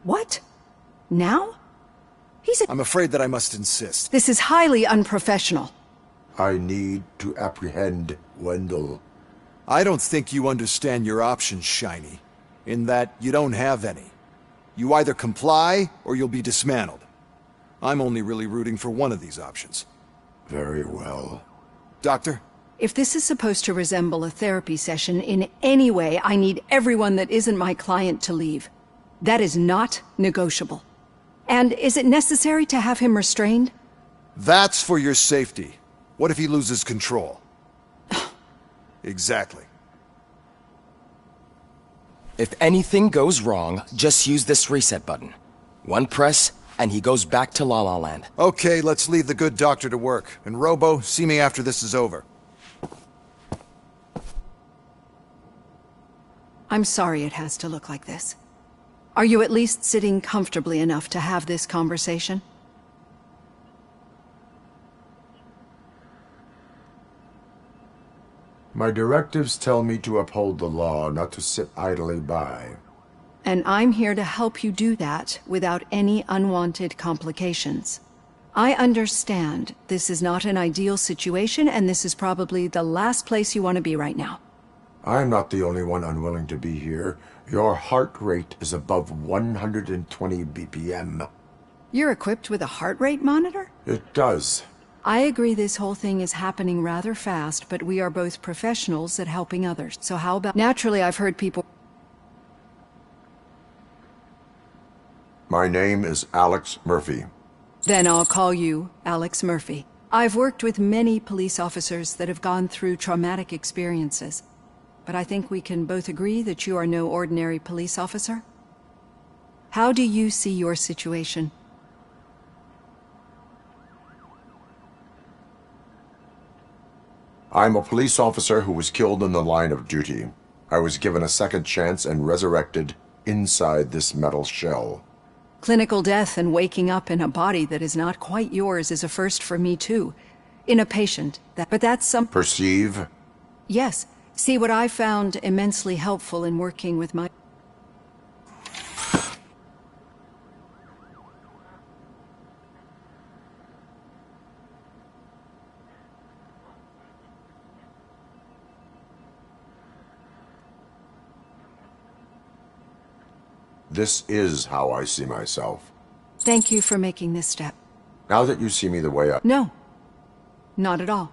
What? Now? I'm afraid that I must insist. This is highly unprofessional. I need to apprehend Wendell. I don't think you understand your options, Shiny. In that you don't have any. You either comply, or you'll be dismantled. I'm only really rooting for one of these options. Very well. Doctor? If this is supposed to resemble a therapy session in any way, I need everyone that isn't my client to leave. That is not negotiable. And is it necessary to have him restrained? That's for your safety. What if he loses control? Exactly. If anything goes wrong, just use this reset button. One press, and he goes back to La La Land. Okay, let's leave the good doctor to work. And Robo, see me after this is over. I'm sorry it has to look like this. Are you at least sitting comfortably enough to have this conversation? My directives tell me to uphold the law, not to sit idly by. And I'm here to help you do that without any unwanted complications. I understand this is not an ideal situation, and this is probably the last place you want to be right now. I'm not the only one unwilling to be here. Your heart rate is above 120 BPM. You're equipped with a heart rate monitor? It does. I agree this whole thing is happening rather fast, but we are both professionals at helping others. So how about... Naturally, I've heard people... My name is Alex Murphy. Then I'll call you Alex Murphy. I've worked with many police officers that have gone through traumatic experiences. But I think we can both agree that you are no ordinary police officer? How do you see your situation? I'm a police officer who was killed in the line of duty. I was given a second chance and resurrected inside this metal shell. Clinical death and waking up in a body that is not quite yours is a first for me too. In a patient, but that's some... Perceive? Yes. See, what I found immensely helpful in working with my... This is how I see myself. Thank you for making this step. Now that you see me the way I... No. Not at all.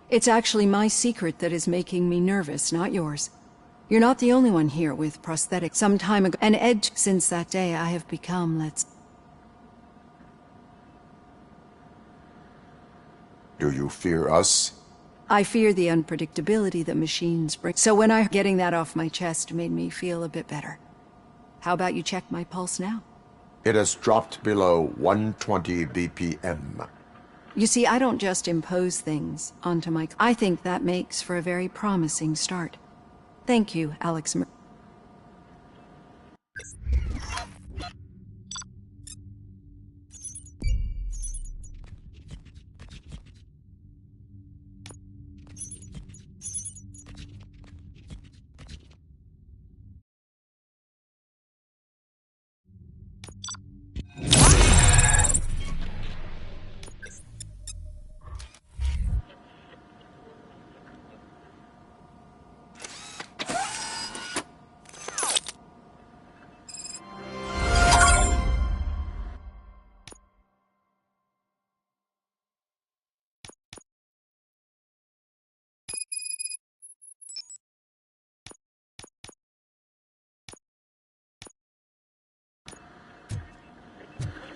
It's actually my secret that is making me nervous, not yours. You're not the only one here with prosthetics. Some time ago, an edge. Since that day, I have become, Do you fear us? I fear the unpredictability that machines bring. So getting that off my chest made me feel a bit better. How about you check my pulse now? It has dropped below 120 BPM. You see, I don't just impose things onto my... I think that makes for a very promising start. Thank you, Alex.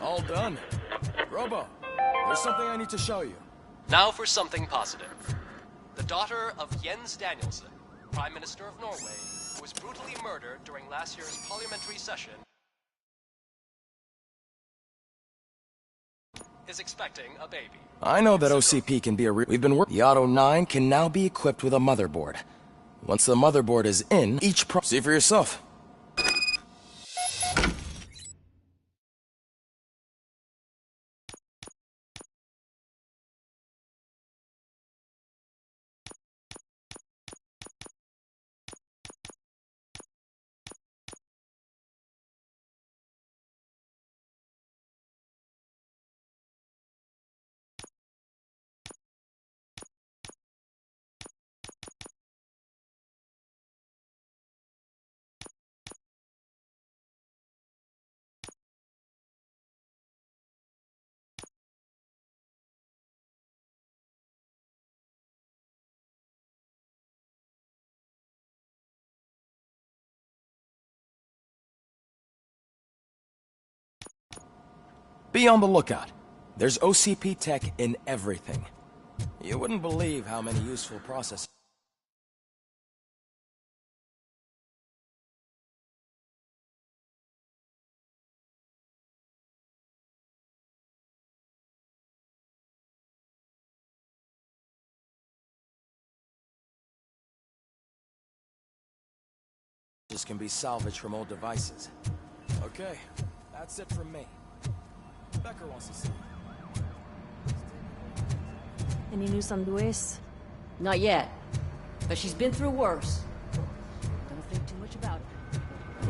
All done. Robo, there's something I need to show you. Now for something positive. The daughter of Jens Danielson, Prime Minister of Norway, who was brutally murdered during last year's parliamentary session, is expecting a baby. I know that OCP can be we've been working. The Auto 9 can now be equipped with a motherboard. Once the motherboard is in, see for yourself. Be on the lookout. There's OCP tech in everything. You wouldn't believe how many useful processes. This can be salvaged from old devices. Okay, that's it from me. Becker wants to see you. Any news on Luis? Not yet, but she's been through worse. Don't think too much about it.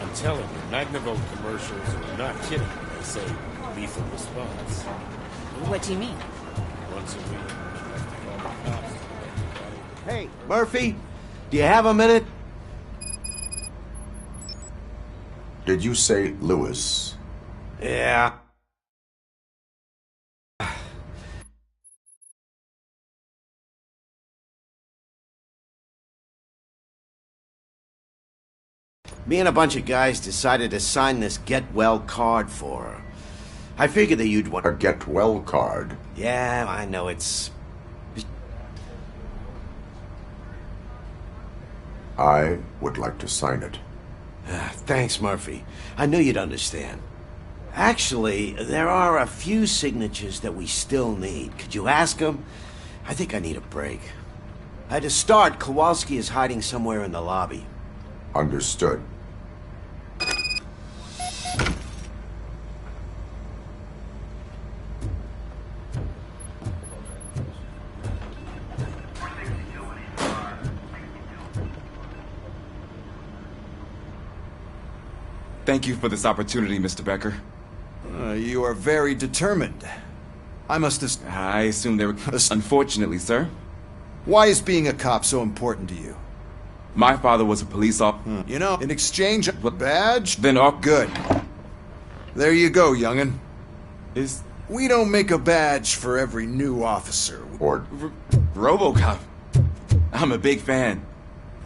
I'm telling you, Magnavolt commercials are not kidding when they say lethal response. What do you mean? Once a week, I have to call the cops. Hey, Murphy, do you have a minute? Did you say Lewis? Yeah. Me and a bunch of guys decided to sign this get well card for her. I figured that you'd want a get well card. Yeah, I know it's... I would like to sign it. Thanks, Murphy. I knew you'd understand. Actually, there are a few signatures that we still need. Could you ask them? I think I need a break. To start, Kowalski is hiding somewhere in the lobby. Understood. Thank you for this opportunity, Mr. Becker. You are very determined. I must have... I assumed they were... Unfortunately, sir. Why is being a cop so important to you? My father was a police officer. You know, in exchange of a badge... Then all... Good. There you go, young'un. Is... We don't make a badge for every new officer. Or... RoboCop. I'm a big fan.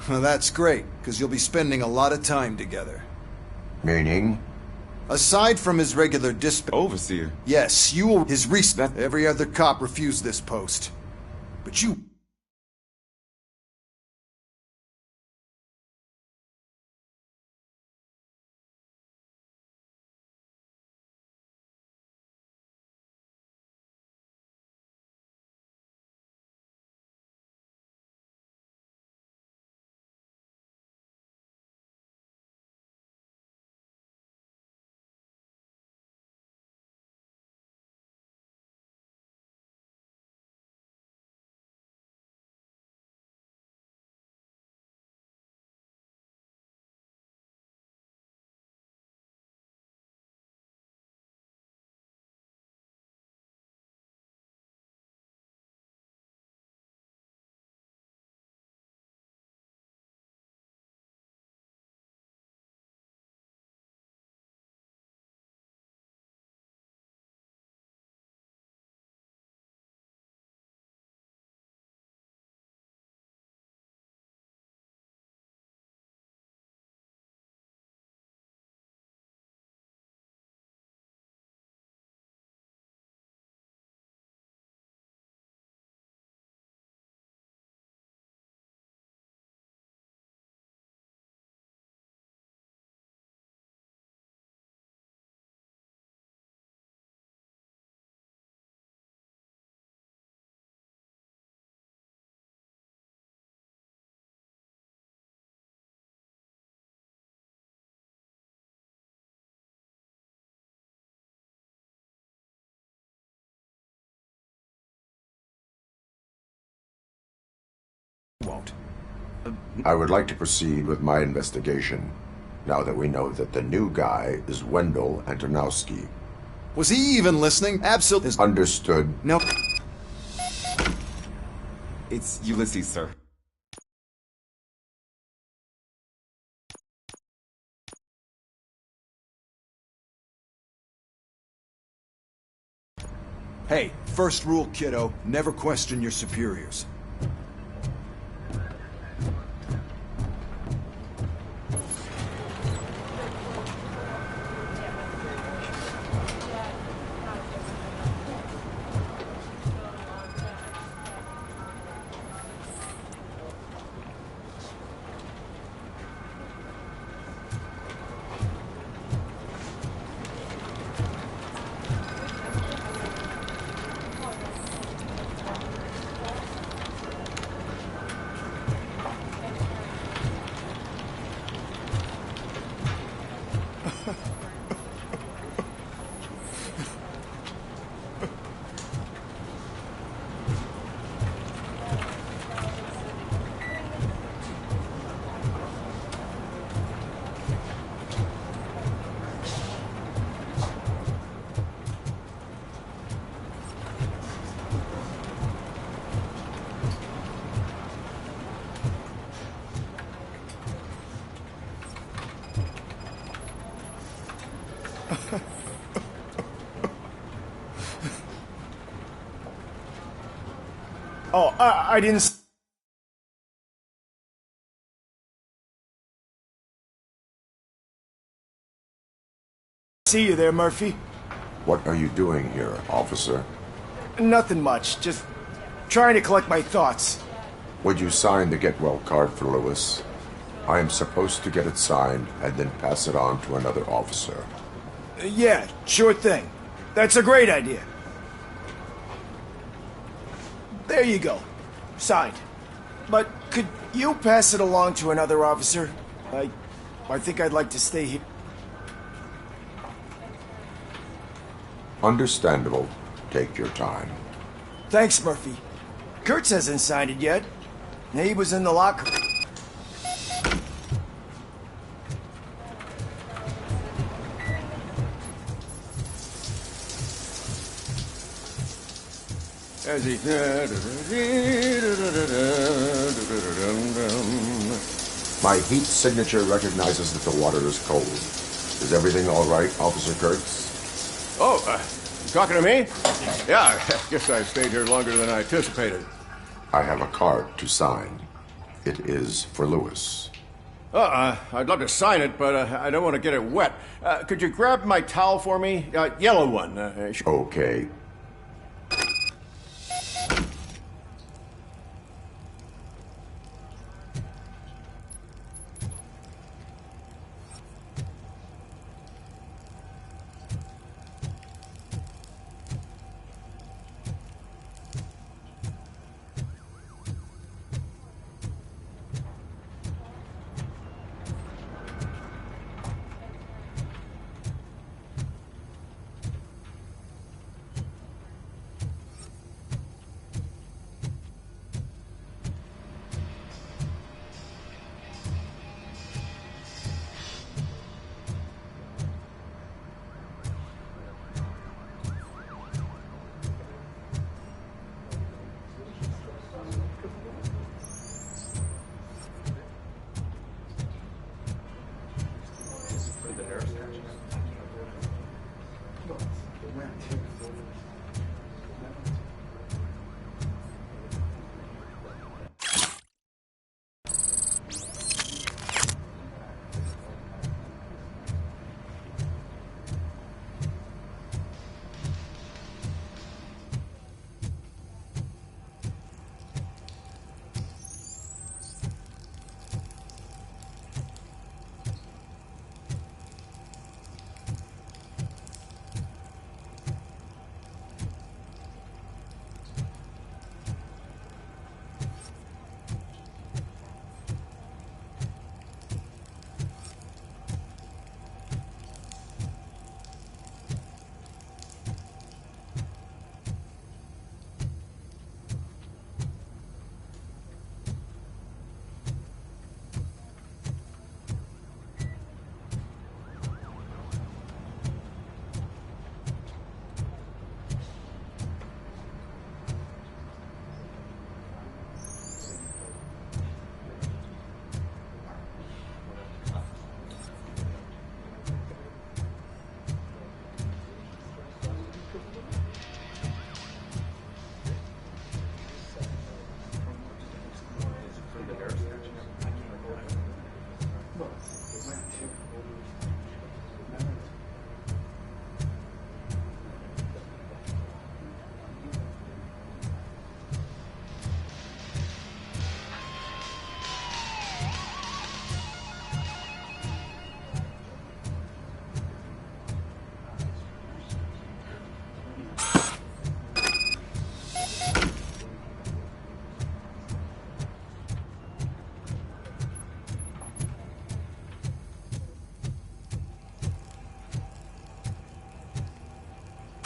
Well, that's great, because you'll be spending a lot of time together. Meaning? Aside from his regular Overseer? Yes, you will... His recent... Every other cop refused this post. But you... won't. I would like to proceed with my investigation, now that we know that the new guy is Wendell Antonowski. Was he even listening? Absolutely. Understood. No. It's Ulysses, sir. Hey, first rule, kiddo. Never question your superiors. Oh, I didn't... see you there, Murphy. What are you doing here, officer? Nothing much, just trying to collect my thoughts. Would you sign the get well card for Lewis? I am supposed to get it signed and then pass it on to another officer. Yeah, sure thing. That's a great idea. There you go. Signed. But could you pass it along to another officer? I think I'd like to stay here. Understandable. Take your time. Thanks, Murphy. Kurtz hasn't signed it yet. He was in the locker. As he... My heat signature recognizes that the water is cold. Is everything all right, Officer Kurtz? Oh, you talking to me? Yeah, I guess I stayed here longer than I anticipated. I have a card to sign. It is for Lewis. I'd love to sign it, but I don't want to get it wet. Could you grab my towel for me? Yellow one. Okay.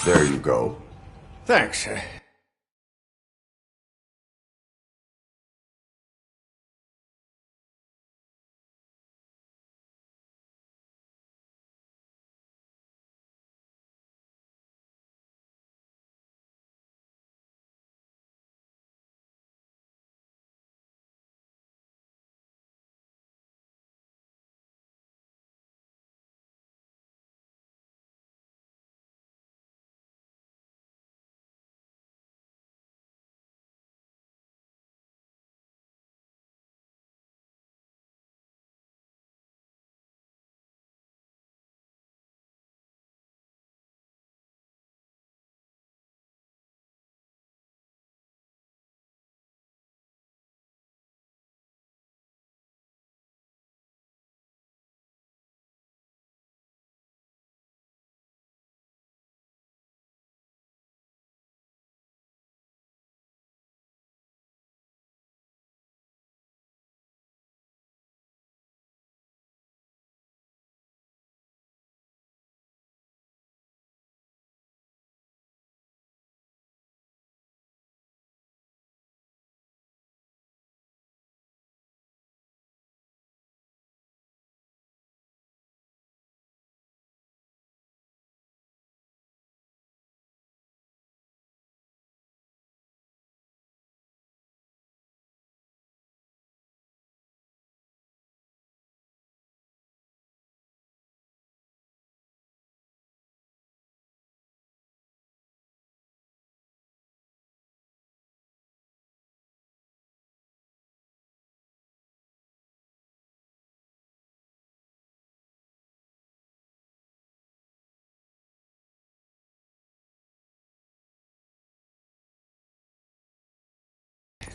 There you go. Thanks.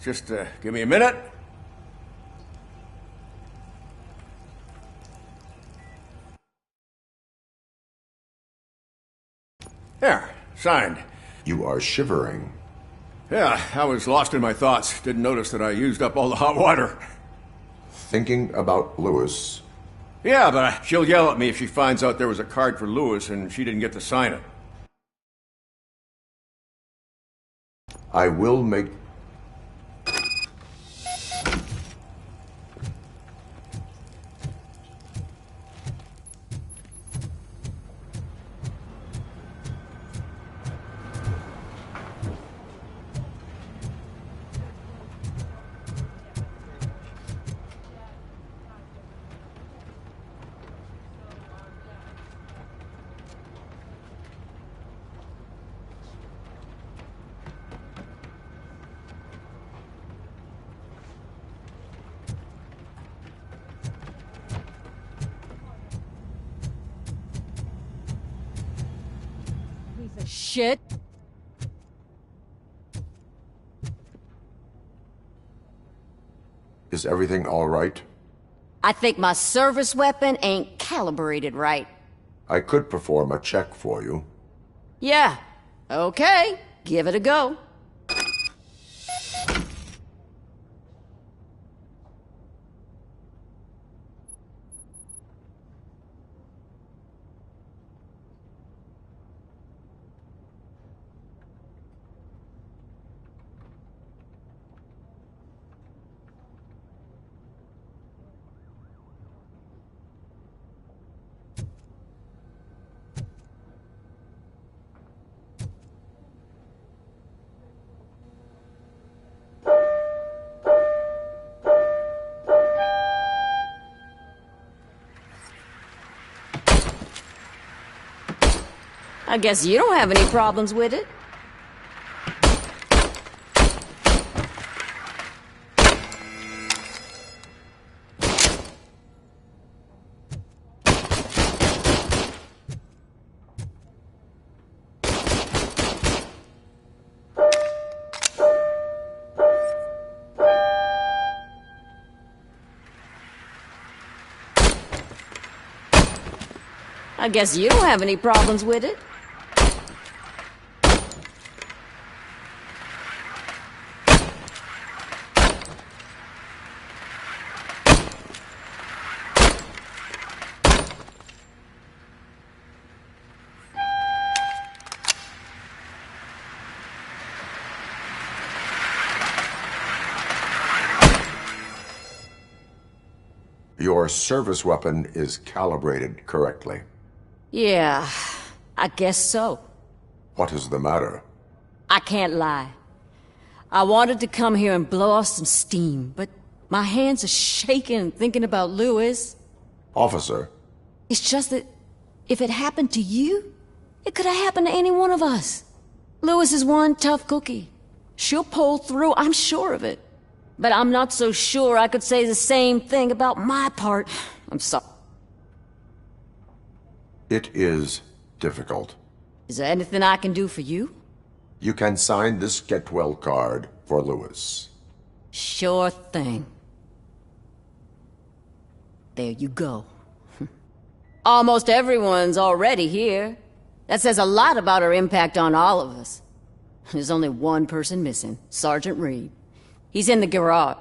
Just give me a minute. There, signed. You are shivering. Yeah, I was lost in my thoughts. Didn't notice that I used up all the hot water. Thinking about Lewis. Yeah, but she'll yell at me if she finds out there was a card for Lewis and she didn't get to sign it. I will make... Shit. Is everything all right? I think my service weapon ain't calibrated right. I could perform a check for you. Yeah. Okay. Give it a go. I guess you don't have any problems with it. I guess you don't have any problems with it. Your service weapon is calibrated correctly. Yeah, I guess so. What is the matter? I can't lie. I wanted to come here and blow off some steam, but my hands are shaking thinking about Lewis. Officer. It's just that if it happened to you, it could have happened to any one of us. Lewis is one tough cookie. She'll pull through, I'm sure of it. But I'm not so sure I could say the same thing about my part. I'm sorry. It is difficult. Is there anything I can do for you? You can sign this get well card for Lewis. Sure thing. There you go. Almost everyone's already here. That says a lot about her impact on all of us. There's only one person missing, Sergeant Reed. He's in the garage.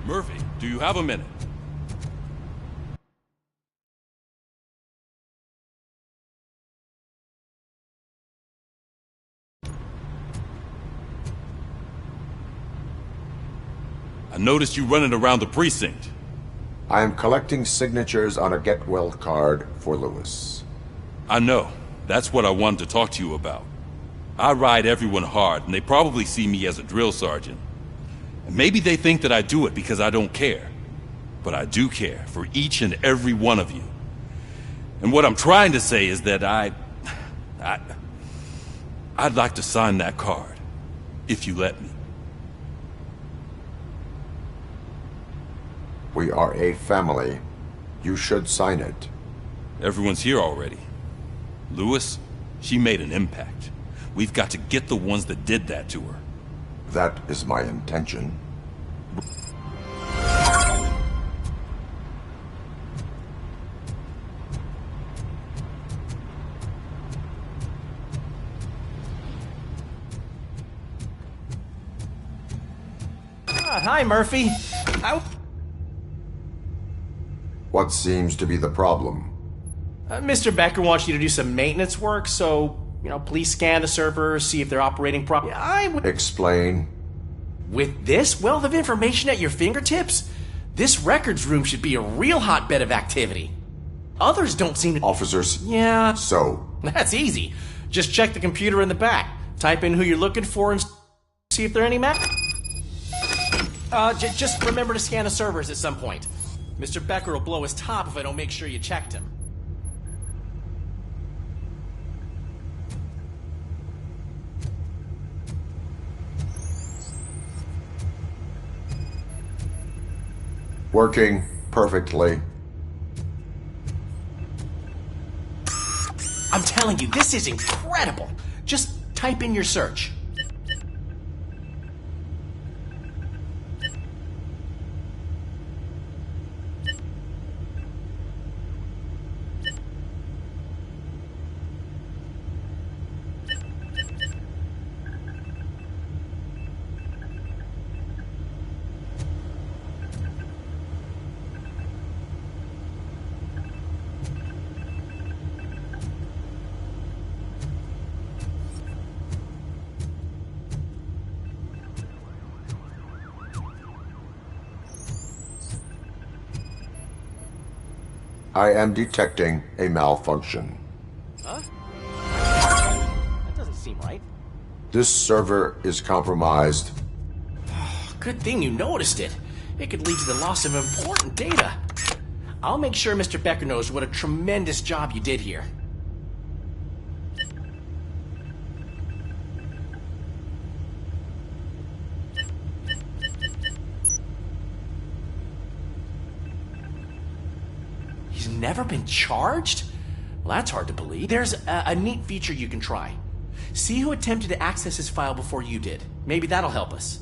Murphy, do you have a minute? I noticed you running around the precinct. I am collecting signatures on a get well card for Lewis. I know. That's what I wanted to talk to you about. I ride everyone hard, and they probably see me as a drill sergeant. And maybe they think that I do it because I don't care. But I do care for each and every one of you. And what I'm trying to say is that I'd like to sign that card. if you let me. We are a family. You should sign it. Everyone's here already. Lewis, she made an impact. We've got to get the ones that did that to her. That is my intention. Hi, Murphy. What seems to be the problem? Mr. Becker wants you to do some maintenance work, so, please scan the servers, see if they're operating properly. Explain. With this wealth of information at your fingertips, this records room should be a real hotbed of activity. Others don't seem to... Officers? Yeah. So? That's easy. Just check the computer in the back. Type in who you're looking for and see if there are any just remember to scan the servers at some point. Mr. Becker will blow his top if I don't make sure you checked him. Working perfectly. I'm telling you, this is incredible. Just type in your search. I am detecting a malfunction. Huh? That doesn't seem right. This server is compromised. Good thing you noticed it. It could lead to the loss of important data. I'll make sure Mr. Becker knows what a tremendous job you did here. He's never been charged? Well, that's hard to believe. There's a neat feature you can try. See who attempted to access his file before you did. Maybe that'll help us.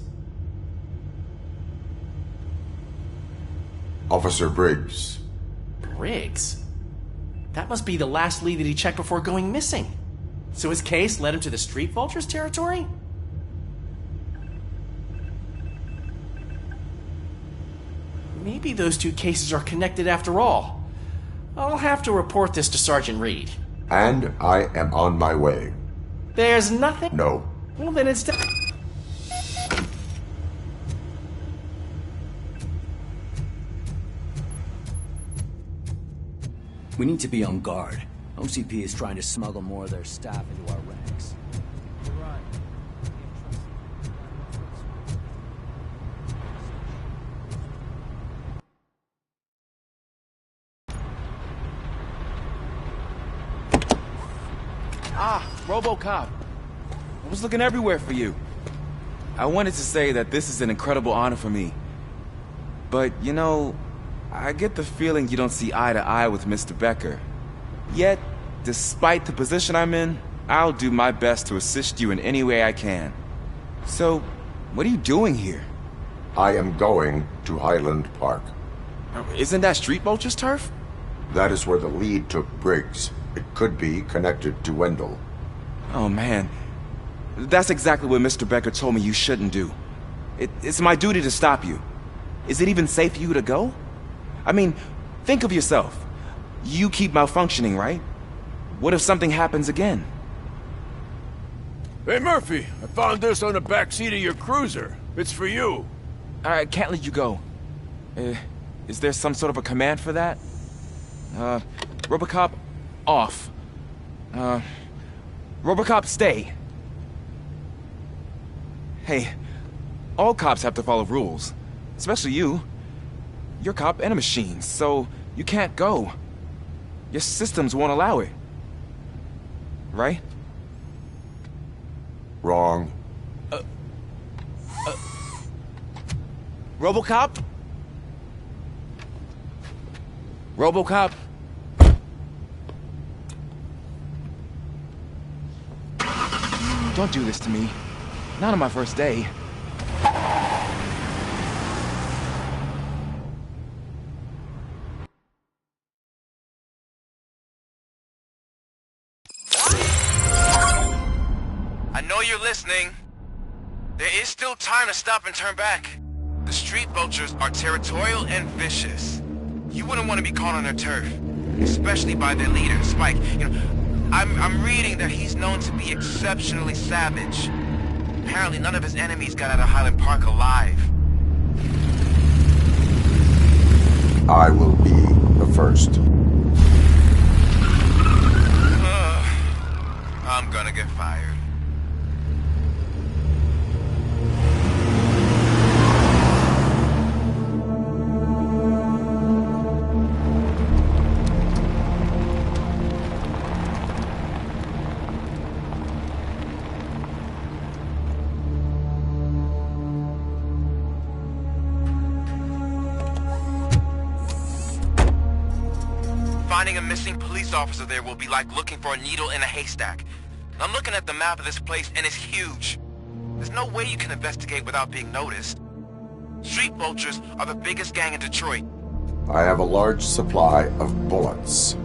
Officer Briggs. Briggs? That must be the last lead that he checked before going missing. So his case led him to the Street Vultures territory? Maybe those two cases are connected after all. I'll have to report this to Sergeant Reed. And I am on my way. There's nothing? No. Well, then it's... We need to be on guard. OCP is trying to smuggle more of their staff into our ranks. Ah, RoboCop. I was looking everywhere for you. I wanted to say that this is an incredible honor for me. But, I get the feeling you don't see eye to eye with Mr. Becker. Yet, despite the position I'm in, I'll do my best to assist you in any way I can. So, what are you doing here? I am going to Highland Park. Isn't that Street Vulture's turf? That is where the lead took Briggs. It could be connected to Wendell. Oh, man. That's exactly what Mr. Becker told me you shouldn't do. It's my duty to stop you. Is it even safe for you to go? I mean, think of yourself. You keep malfunctioning, right? What if something happens again? Hey, Murphy, I found this on the back seat of your cruiser. It's for you. I can't let you go. Is there some sort of a command for that? RoboCop, off. RoboCop, stay. Hey, all cops have to follow rules. Especially you. You're a cop and a machine, so you can't go. Your systems won't allow it. Right? Wrong. RoboCop? RoboCop? Don't do this to me. Not on my first day. I know you're listening. There is still time to stop and turn back. The street vultures are territorial and vicious. You wouldn't want to be caught on their turf, especially by their leader, Spike. You know, I'm reading that he's known to be exceptionally savage. Apparently none of his enemies got out of Highland Park alive. I will be the first. I'm gonna get fired. Finding a missing police officer there will be like looking for a needle in a haystack. I'm looking at the map of this place and it's huge. There's no way you can investigate without being noticed. Street vultures are the biggest gang in Detroit. I have a large supply of bullets.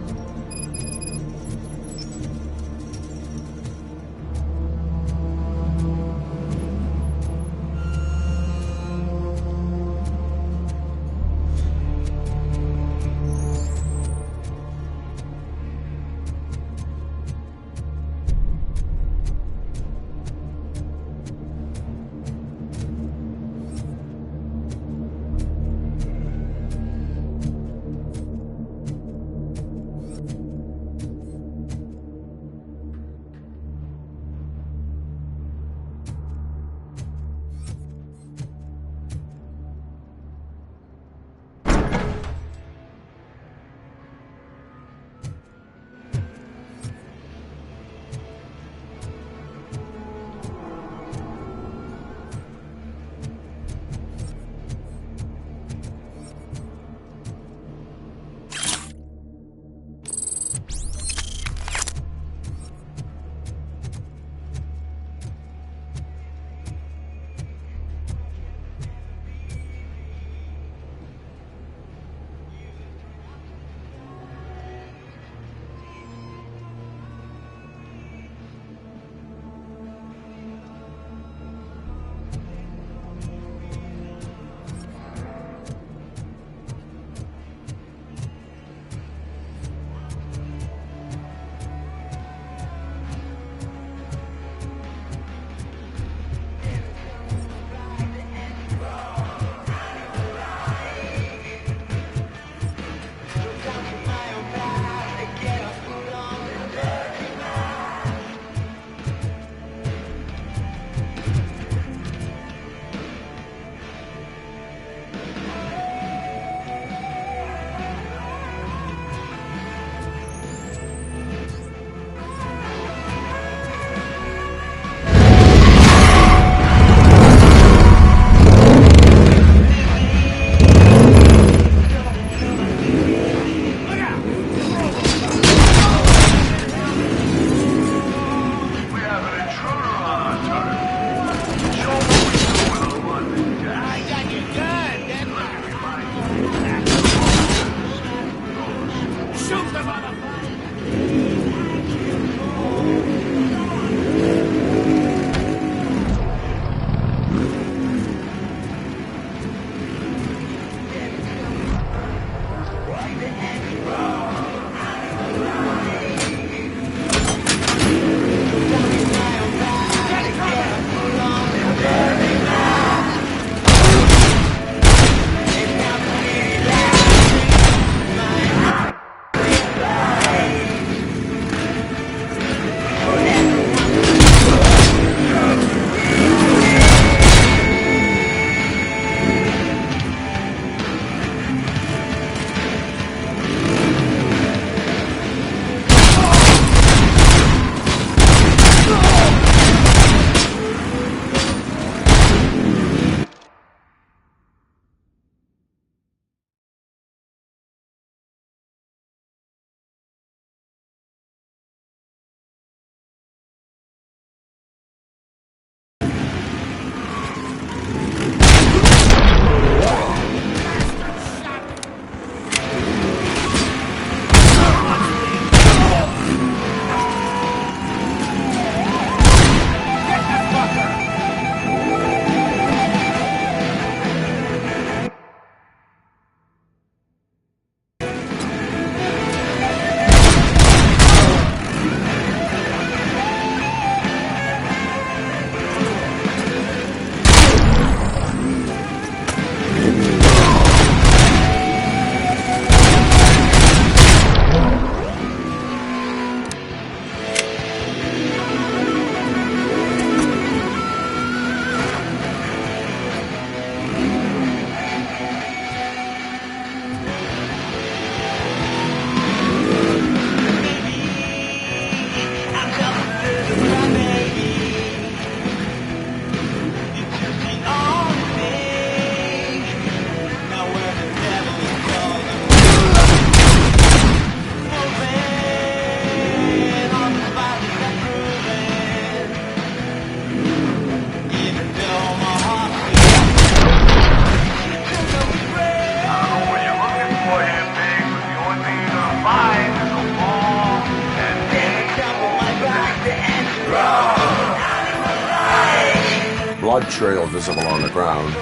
blood trail visible on the ground.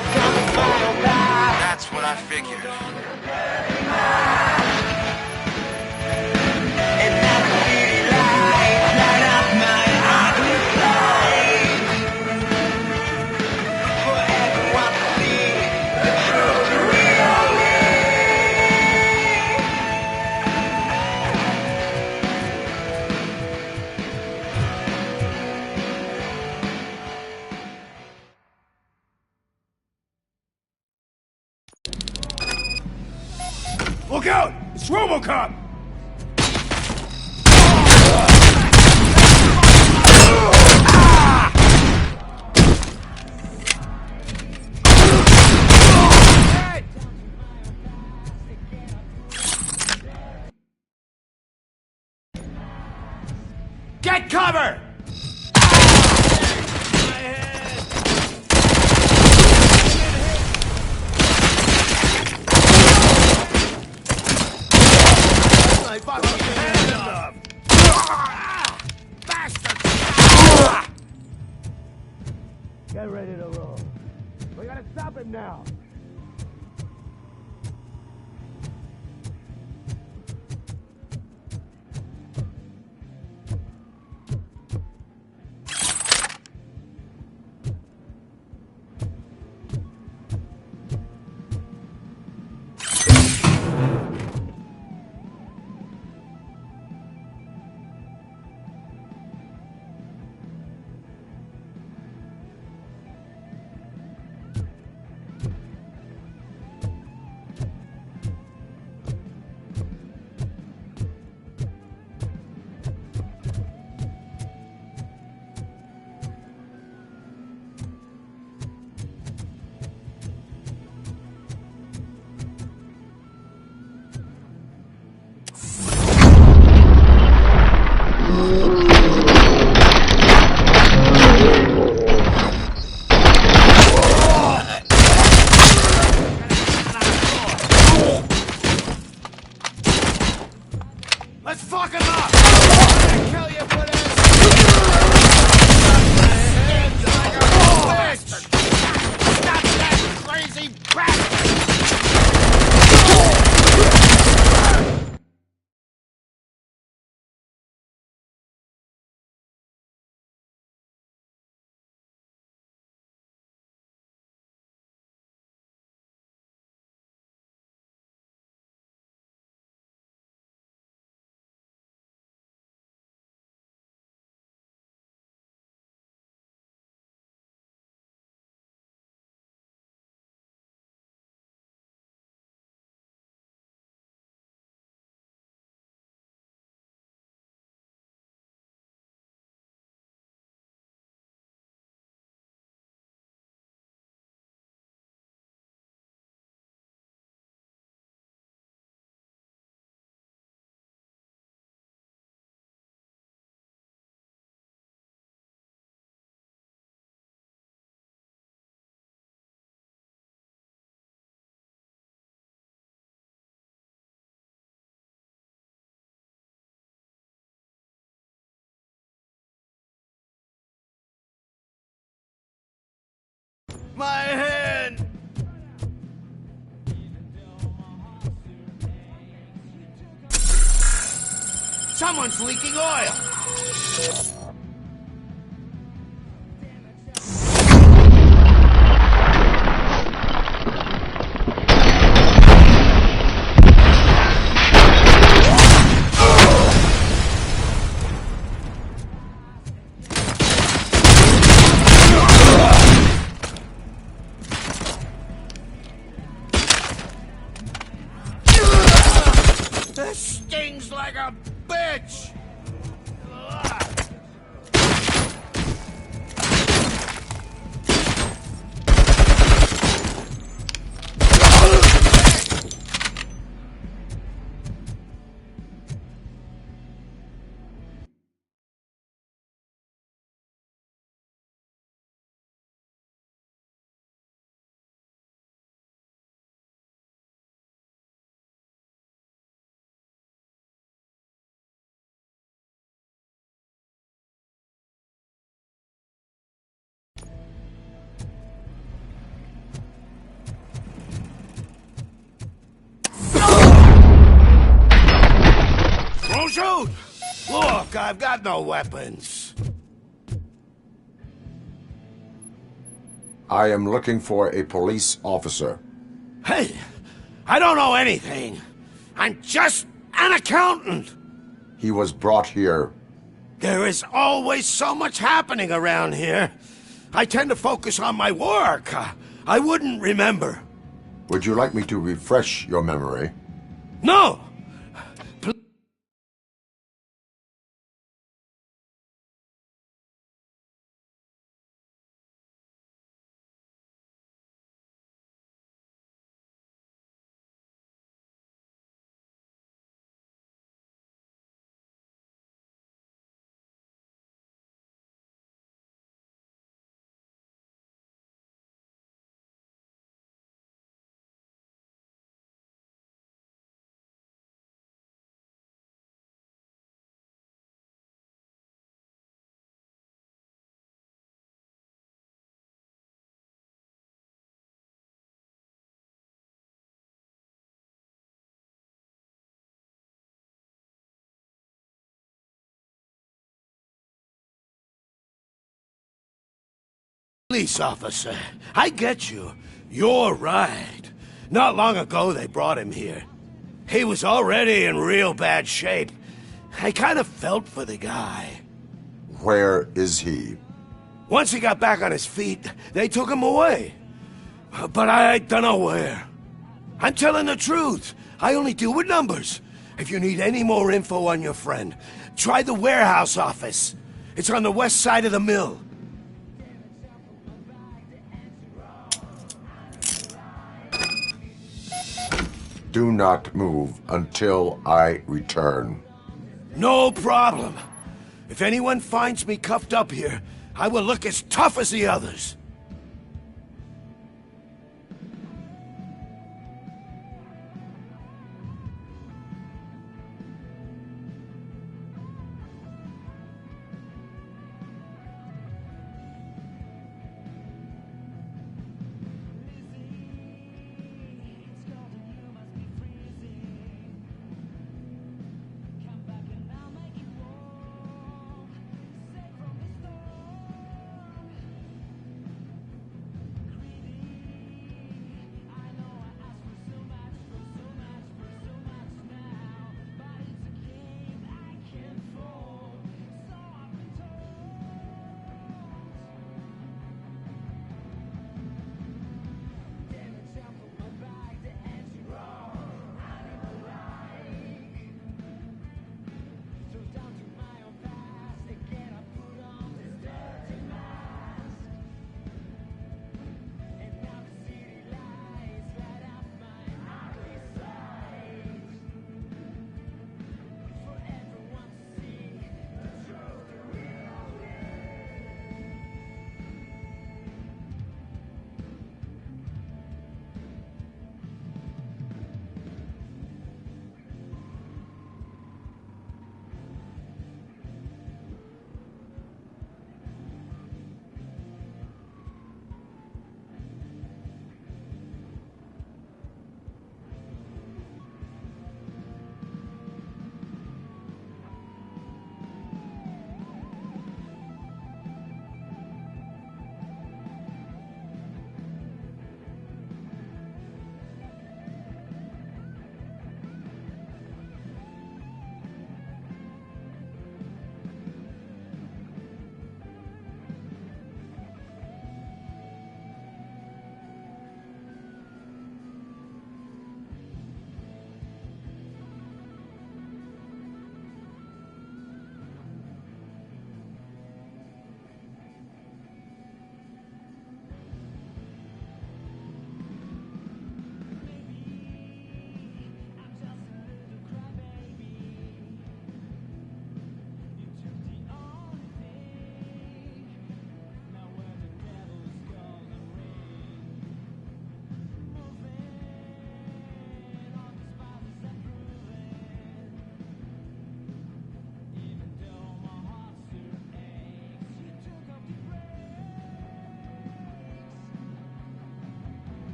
That's what I figured. Look out! It's RoboCop! Get cover! My fucking hand up! Bastard! Get ready to roll. We gotta stop him now. Let's fuck him up! I'm gonna kill you for this! Stings like a bitch! Stop that crazy bastard! My hand! Someone's leaking oil! This stings like a bitch! shoot! Look, I've got no weapons. I am looking for a police officer. Hey, I don't know anything. I'm just an accountant. He was brought here. There is always so much happening around here. I tend to focus on my work. I wouldn't remember. Would you like me to refresh your memory? No! Police officer, I get you. You're right. Not long ago they brought him here. He was already in real bad shape. I kind of felt for the guy. Where is he? Once he got back on his feet, they took him away. But I don't know where. I'm telling the truth. I only deal with numbers. If you need any more info on your friend, try the warehouse office. It's on the west side of the mill. Do not move until I return. No problem. If anyone finds me cuffed up here, I will look as tough as the others.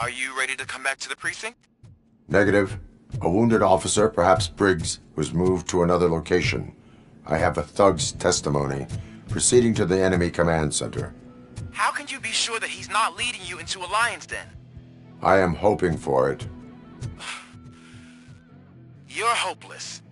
Are you ready to come back to the precinct? Negative. A wounded officer, perhaps Briggs, was moved to another location. I have a thug's testimony proceeding to the enemy command center. How can you be sure that he's not leading you into a lion's den? I am hoping for it. You're hopeless.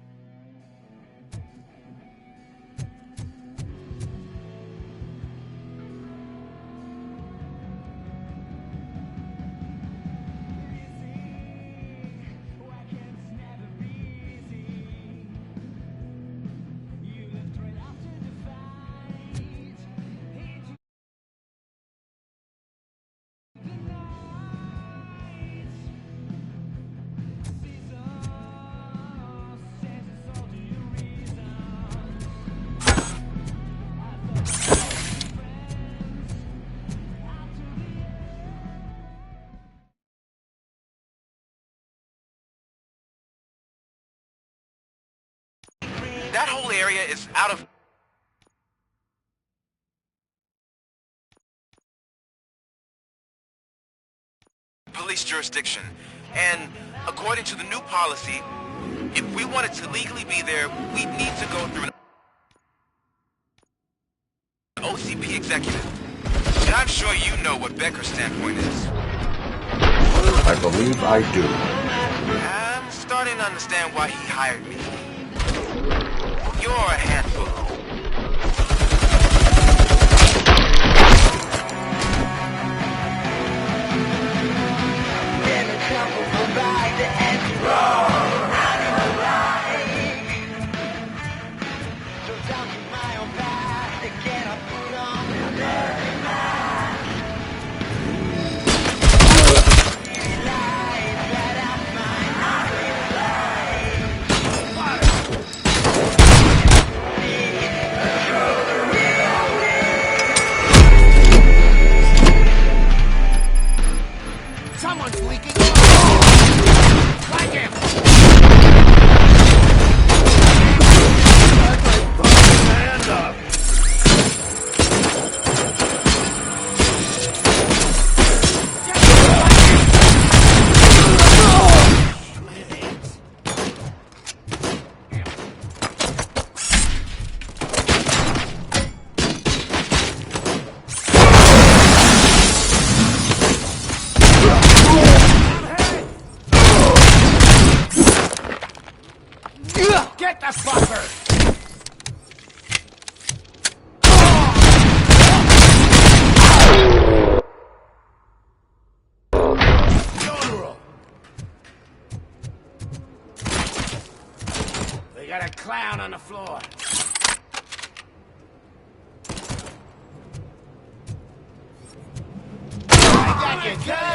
That whole area is out of police jurisdiction. And according to the new policy, if we wanted to legally be there, we'd need to go through an OCP executive. And I'm sure you know what Becker's standpoint is. I believe I do. I'm starting to understand why he hired me. You're a handful. Someone's leaking. Like him. Stand up. Get the fucker! Funeral! They got a clown on the floor. I got you good!